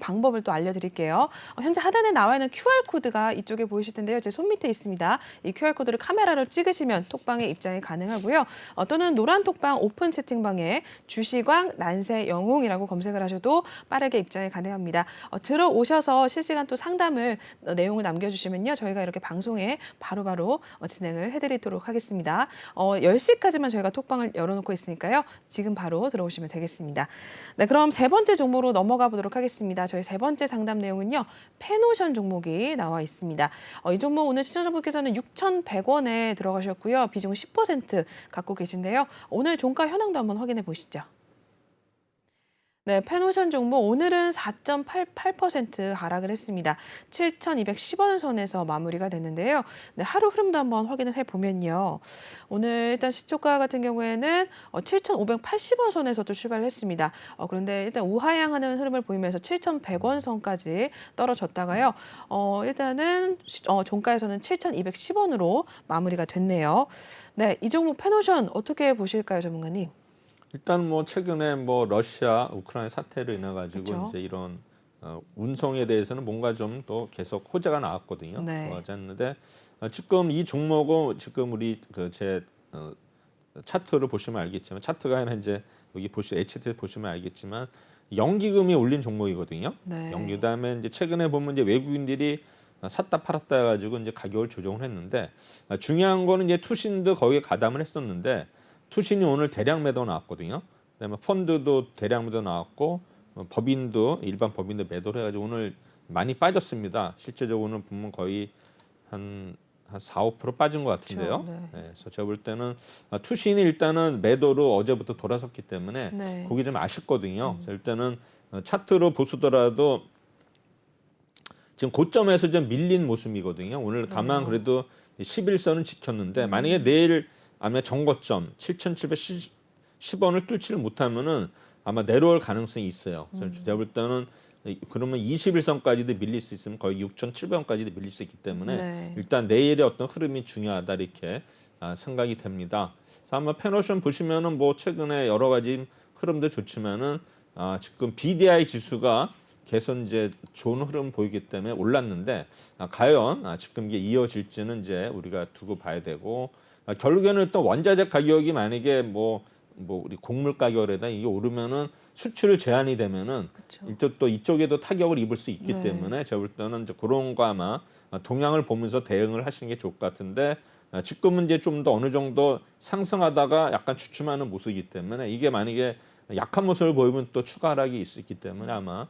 방법을 또 알려드릴게요. 현재 하단에 나와 있는 QR코드가 이쪽에 보이실 텐데요. 제 손 밑에 있습니다. 이 QR코드를 카메라로 찍으시면 톡방에 입장이 가능하고요. 또는 노란 톡방 오픈 채팅방에 주시광 난세 영웅이라고 검색을 하셔도 빠르게 입장이 가능합니다. 들어오셔서 실시간 또 상담을 내용을 남겨주시면요. 저희가 이렇게 방송에 바로바로 진행을 해드리도록 하겠습니다. 10시까지만 저희가 톡방을 열어놓고 있으니까요. 지금 바로 들어오시면 되겠습니다. 네, 그럼 세 번째 종목으로 넘어가 보도록 하겠습니다. 저희 세 번째 상담 내용은요. 페노션 종목이 나와 있습니다. 이 종목 오늘 시청자분께서는 6,100원에 들어가셨고요. 비중 10% 갖고 계신데요. 오늘 종가 현황도 한번 확인해 보시죠. 네, 페노션 종목 오늘은 4.88% 하락을 했습니다. 7,210원 선에서 마무리가 됐는데요. 네, 하루 흐름도 한번 확인을 해보면요. 오늘 일단 시초가 같은 경우에는 7,580원 선에서도 출발을 했습니다. 그런데 일단 우하향하는 흐름을 보이면서 7,100원 선까지 떨어졌다가요. 일단은 종가에서는 7,210원으로 마무리가 됐네요. 네, 이 종목 페노션 어떻게 보실까요, 전문가님? 일단 뭐 최근에 뭐 러시아, 우크라이나 사태로 인해 가지고 그쵸. 이제 이런 운송에 대해서는 뭔가 좀 더 계속 호재가 나왔거든요. 네. 좋아졌는데 지금 이 종목은 지금 우리 차트를 보시면 알겠지만 차트가 아니라 이제 여기 HT 보시면 알겠지만 연기금이 올린 종목이거든요. 네. 연기 그다음에 이제 최근에 보면 이제 외국인들이 샀다 팔았다 해가지고 이제 가격을 조정을 했는데 중요한 거는 이제 투신도 거기에 가담을 했었는데 투신이 오늘 대량 매도 나왔거든요. 그다음에 펀드도 대량 매도 나왔고 법인도 일반 법인도 매도를 해가지고 오늘 많이 빠졌습니다. 실제적으로는 보면 거의 한 4, 5% 빠진 것 같은데요. 그렇죠. 네. 네, 그래서 제가 볼 때는 투신이 일단은 매도로 어제부터 돌아섰기 때문에 네. 그게 좀 아쉽거든요. 그래서 일단은 차트로 보시더라도 지금 고점에서 좀 밀린 모습이거든요. 오늘 다만 그래도 11선은 지켰는데 만약에 내일 아마 정고점 7,710원을 뚫지를 못하면은 아마 내려올 가능성이 있어요. 그래서 제가 볼 때는 그러면 21선까지도 밀릴 수 있으면 거의 6,700원까지도 밀릴 수 있기 때문에 네. 일단 내일의 어떤 흐름이 중요하다 이렇게 생각이 됩니다. 그래서 아마 패너션 보시면은 뭐 최근에 여러 가지 흐름도 좋지만은 지금 BDI 지수가 계속 이제 좋은 흐름 보이기 때문에 올랐는데 과연 지금 이게 이어질지는 이제 우리가 두고 봐야 되고 결국에는 또 원자재 가격이 만약에 뭐 우리 곡물 가격에다 이게 오르면은 수출 제한이 되면은 그렇죠. 일단 또 이쪽에도 타격을 입을 수 있기 네. 때문에 제가 볼 때는 이제 그런 거 아마 동향을 보면서 대응을 하시는 게 좋을 것 같은데 지금은 이제 좀 더 어느 정도 상승하다가 약간 주춤하는 모습이기 때문에 이게 만약에 약한 모습을 보이면 또 추가 하락이 있기 때문에 아마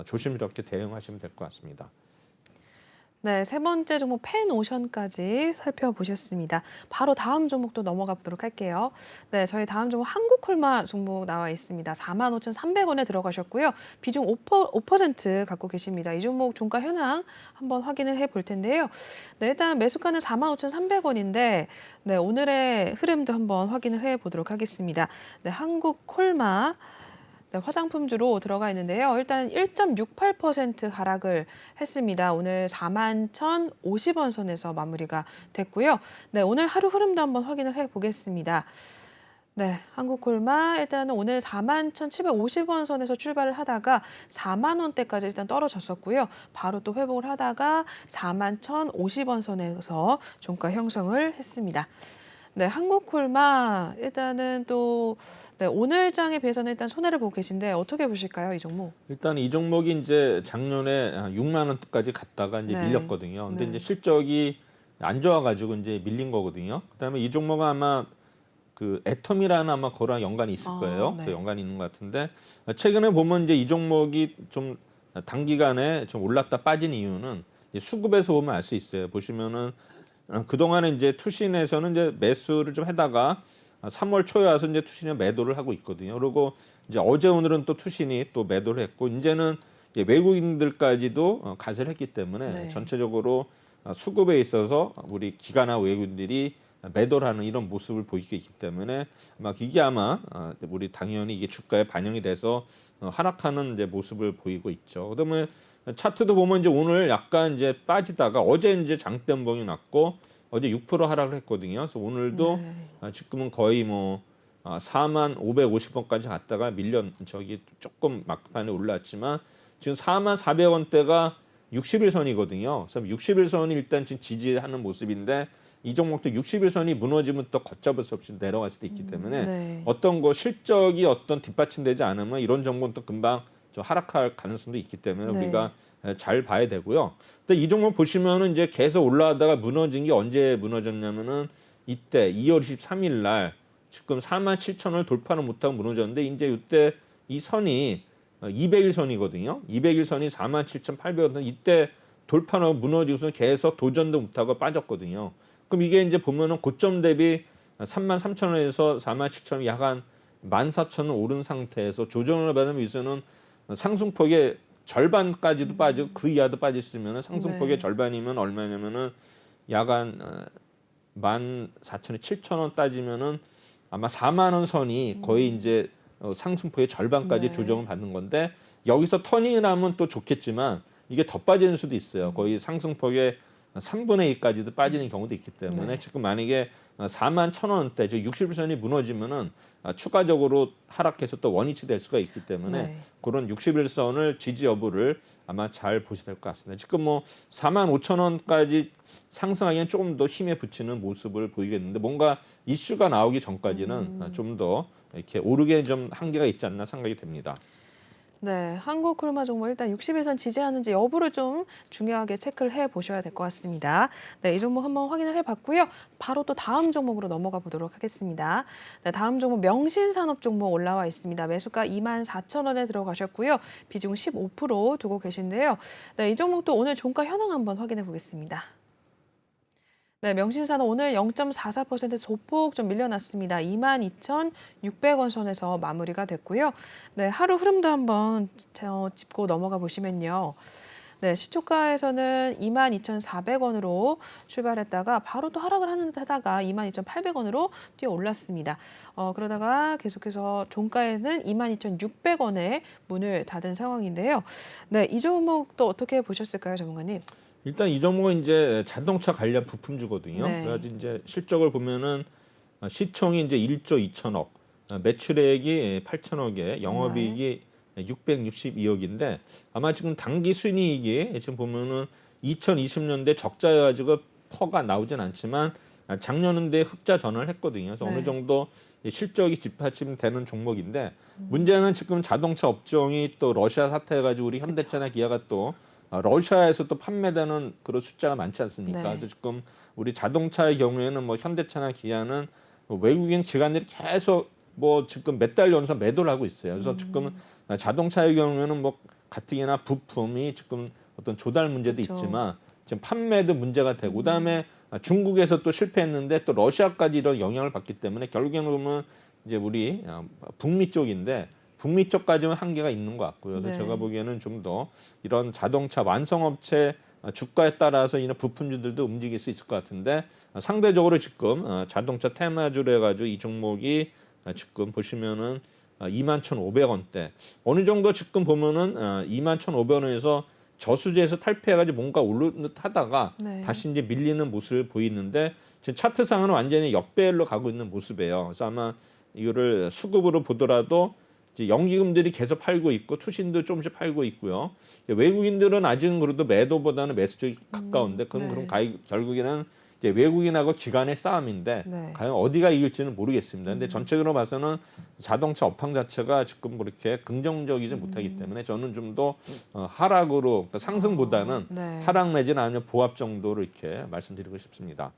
조심스럽게 대응하시면 될 것 같습니다. 네, 세 번째 종목 펜오션까지 살펴보셨습니다. 바로 다음 종목도 넘어가 보도록 할게요. 네, 저희 다음 종목 한국콜마 종목 나와 있습니다. 45,300원에 들어가셨고요. 비중 5% 갖고 계십니다. 이 종목 종가 현황 한번 확인을 해볼 텐데요. 네, 일단 매수가는 45,300원인데 네, 오늘의 흐름도 한번 확인을 해보도록 하겠습니다. 네, 한국콜마 네, 화장품주로 들어가 있는데요. 일단 1.68% 하락을 했습니다. 오늘 41,050원 선에서 마무리가 됐고요. 네, 오늘 하루 흐름도 한번 확인을 해보겠습니다. 네, 한국콜마 일단은 오늘 41,750원 선에서 출발을 하다가 4만 원대까지 일단 떨어졌었고요. 바로 또 회복을 하다가 41,050원 선에서 종가 형성을 했습니다. 네, 한국콜마 일단은 또 네, 오늘 장에 비해서는 일단 손해를 보고 계신데 어떻게 보실까요, 이 종목? 일단 이 종목이 이제 작년에 6만 원까지 갔다가 이제 네. 밀렸거든요. 근데 네. 이제 실적이 안 좋아가지고 이제 밀린 거거든요. 그다음에 이 종목은 아마 그 애텀이라는 아마 그거랑 연관이 있을 거예요. 네. 그래서 연관이 있는 것 같은데 최근에 보면 이제 이 종목이 좀 단기간에 좀 올랐다 빠진 이유는 이제 수급에서 보면 알 수 있어요. 보시면은 그동안에 이제 투신에서는 이제 매수를 좀 하다가 3월 초에 와서 이제 투신이 매도를 하고 있거든요. 그리고 이제 어제 오늘은 또 투신이 또 매도를 했고 이제는 이제 외국인들까지도 가세를 했기 때문에 네. 전체적으로 수급에 있어서 우리 기관이나 외국인들이 매도를 하는 이런 모습을 보이고 있기 때문에 이게 아마 우리 당연히 이게 주가에 반영이 돼서 하락하는 이제 모습을 보이고 있죠. 그다음에 차트도 보면 이제 오늘 약간 이제 빠지다가 어제 이제 장대음봉이 났고 어제 6% 하락을 했거든요. 그래서 오늘도 네. 지금은 거의 뭐 45,550원까지 갔다가 저기 조금 막판에 올랐지만 지금 44,400원대가 60일선이거든요. 그래서 60일선이 일단 지금 지지하는 모습인데 이 종목도 60일선이 무너지면 또 걷잡을 수 없이 내려갈 수도 있기 때문에 네. 어떤 거 실적이 어떤 뒷받침되지 않으면 이런 종목은 또 금방 좀 하락할 가능성도 있기 때문에 네. 우리가 잘 봐야 되고요. 근데 이 종목 보시면은 이제 계속 올라가다가 무너진 게 언제 무너졌냐면은 이때 2월 23일 날 지금 47,000원을 돌파를 못하고 무너졌는데 이제 이때 이 선이 200일 선이거든요. 200일 선이 47,800원 이때 돌파하고 무너지고서 계속 도전도 못하고 빠졌거든요. 그럼 이게 이제 보면은 고점 대비 33,000원에서 47,000원 약간 14,000원 오른 상태에서 조정을 받으면 위해서는 상승폭의 절반까지도 빠지고 그 이하도 빠질 수 있으면 상승폭의 네. 절반이면 얼마냐면은 약간 14,000원, 7,000원 따지면은 아마 4만 원 선이 거의 이제 상승폭의 절반까지 네. 조정을 받는 건데 여기서 터닝을 하면 또 좋겠지만 이게 더 빠지는 수도 있어요. 거의 상승폭의 3분의 2까지도 빠지는 경우도 있기 때문에 네. 지금 만약에 41,000원대, 즉 60일선이 무너지면은 추가적으로 하락해서 또 원위치 될 수가 있기 때문에 네. 그런 60일선을 지지 여부를 아마 잘 보셔야 될 것 같습니다. 지금 뭐 45,000원까지 상승하기엔 조금 더 힘에 붙이는 모습을 보이겠는데 뭔가 이슈가 나오기 전까지는 좀 더 이렇게 오르게 좀 한계가 있지 않나 생각이 됩니다. 네, 한국 코로나 종목 일단 60일선 지지하는지 여부를 좀 중요하게 체크를 해 보셔야 될 것 같습니다. 네, 이 종목 한번 확인을 해봤고요. 바로 또 다음 종목으로 넘어가 보도록 하겠습니다. 네, 다음 종목 명신산업 종목 올라와 있습니다. 매수가 24,000원에 들어가셨고요. 비중 15% 두고 계신데요. 네, 이 종목도 오늘 종가 현황 한번 확인해 보겠습니다. 네, 명신산업 오늘 0.44% 소폭 좀 밀려났습니다. 22,600원 선에서 마무리가 됐고요. 네, 하루 흐름도 한번 짚고 넘어가 보시면요. 네, 시초가에서는 22,400원으로 출발했다가 바로 또 하락을 하다가 22,800원으로 뛰어 올랐습니다. 그러다가 계속해서 종가에는 22,600원에 문을 닫은 상황인데요. 네, 이 종목도 어떻게 보셨을까요, 전문가님? 일단 이 종목은 이제 자동차 관련 부품주거든요. 네. 그래가지고 이제 실적을 보면은 시총이 이제 1조 2천억, 매출액이 8천억에 영업이익이 662억인데 아마 지금 단기 순이익이 지금 보면은 2020년대 적자여가지고 퍼가 나오진 않지만 작년인데 흑자 전환을 했거든요. 그래서 네. 어느 정도 실적이 뒷받침되는 종목인데 문제는 지금 자동차 업종이 또 러시아 사태해가지고 우리 현대차나 기아가 또 러시아에서 또 판매되는 그런 숫자가 많지 않습니까? 네. 그래서 지금 우리 자동차의 경우에는 뭐 현대차나 기아는 외국인 기관들이 계속 뭐 지금 몇 달 연속 매도를 하고 있어요. 그래서 지금 자동차의 경우에는 뭐 가뜩이나 부품이 지금 어떤 조달 문제도 그렇죠. 있지만 지금 판매도 문제가 되고 그다음에 중국에서 또 실패했는데 또 러시아까지 이런 영향을 받기 때문에 결국에는 보면 이제 우리 북미 쪽인데 북미 쪽까지는 한계가 있는 것 같고요. 그래서 네. 제가 보기에는 좀 더 이런 자동차 완성업체 주가에 따라서 이런 부품주들도 움직일 수 있을 것 같은데 상대적으로 지금 자동차 테마주로 해가지고 이 종목이 지금 보시면은 21,500원대 어느 정도 지금 보면은 21,500원에서 저수지에서 탈피해가지고 뭔가 오르는 듯 하다가 네. 다시 이제 밀리는 모습을 보이는데 지금 차트상으로는 완전히 역배열로 가고 있는 모습이에요. 그래서 아마 이거를 수급으로 보더라도 이제 연기금들이 계속 팔고 있고 투신도 조금씩 팔고 있고요. 외국인들은 아직은 그래도 매도보다는 매수 쪽이 가까운데 그건 네. 그럼 결국에는 이제 외국인하고 기관의 싸움인데 네. 과연 어디가 이길지는 모르겠습니다. 근데 전체적으로 봐서는 자동차 업황 자체가 지금 그렇게 긍정적이지 못하기 때문에 저는 좀 더 하락으로 그러니까 상승보다는 네. 하락 내지는 아니면 보합 정도로 이렇게 말씀드리고 싶습니다.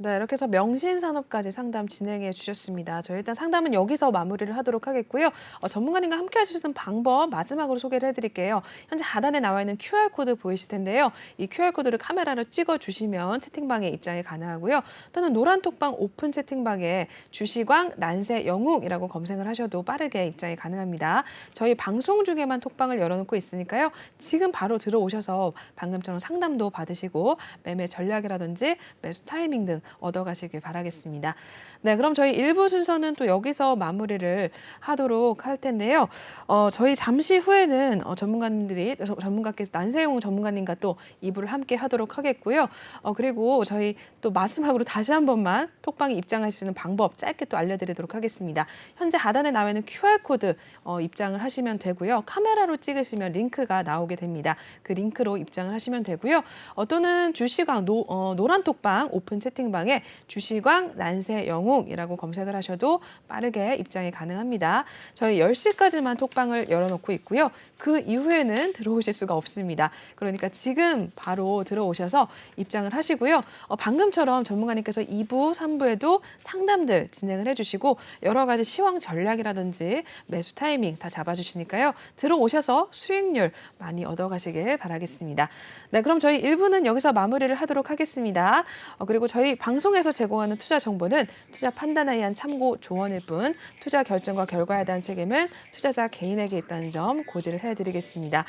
네, 이렇게 해서 명신산업까지 상담 진행해 주셨습니다. 저희 일단 상담은 여기서 마무리를 하도록 하겠고요. 전문가님과 함께 하시는 방법 마지막으로 소개를 해드릴게요. 현재 하단에 나와 있는 QR코드 보이실 텐데요. 이 QR코드를 카메라로 찍어주시면 채팅방에 입장이 가능하고요. 또는 노란톡방 오픈 채팅방에 주시광 난세 영웅이라고 검색을 하셔도 빠르게 입장이 가능합니다. 저희 방송 중에만 톡방을 열어놓고 있으니까요. 지금 바로 들어오셔서 방금처럼 상담도 받으시고 매매 전략이라든지 매수 타이밍 등 얻어가시길 바라겠습니다. 네, 그럼 저희 1부 순서는 또 여기서 마무리를 하도록 할 텐데요. 저희 잠시 후에는 전문가께서 난세용 전문가님과 또 2부를 함께 하도록 하겠고요. 그리고 저희 또 마지막으로 다시 한 번만 톡방에 입장할 수 있는 방법 짧게 또 알려드리도록 하겠습니다. 현재 하단에 나와 있는 QR코드 입장을 하시면 되고요. 카메라로 찍으시면 링크가 나오게 됩니다. 그 링크로 입장을 하시면 되고요. 또는 주시광 노란 톡방 오픈 채팅방에 주시광 난세 영웅이라고 검색을 하셔도 빠르게 입장이 가능합니다. 저희 10시까지만 톡방을 열어놓고 있고요. 그 이후에는 들어오실 수가 없습니다. 그러니까 지금 바로 들어오셔서 입장을 하시고요. 방금처럼 전문가님께서 2부, 3부에도 상담들 진행을 해주시고 여러 가지 시황 전략이라든지 매수 타이밍 다 잡아주시니까요. 들어오셔서 수익률 많이 얻어가시길 바라겠습니다. 네, 그럼 저희 1부는 여기서 마무리를 하도록 하겠습니다. 그리고 저희 방송에서 제공하는 투자 정보는 투자 판단에 의한 참고 조언일 뿐 투자 결정과 결과에 대한 책임은 투자자 개인에게 있다는 점 고지를 해드리겠습니다.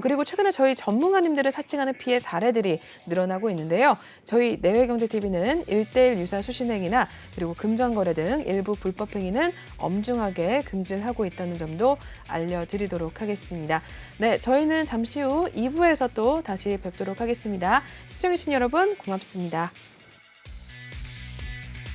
그리고 최근에 저희 전문가님들을 사칭하는 피해 사례들이 늘어나고 있는데요. 저희 내외경제TV는 1:1 유사 수신행위나 그리고 금전거래 등 일부 불법 행위는 엄중하게 금지를 하고 있다는 점도 알려드리도록 하겠습니다. 네, 저희는 잠시 후 2부에서 또 다시 뵙도록 하겠습니다. 시청해주신 여러분 고맙습니다.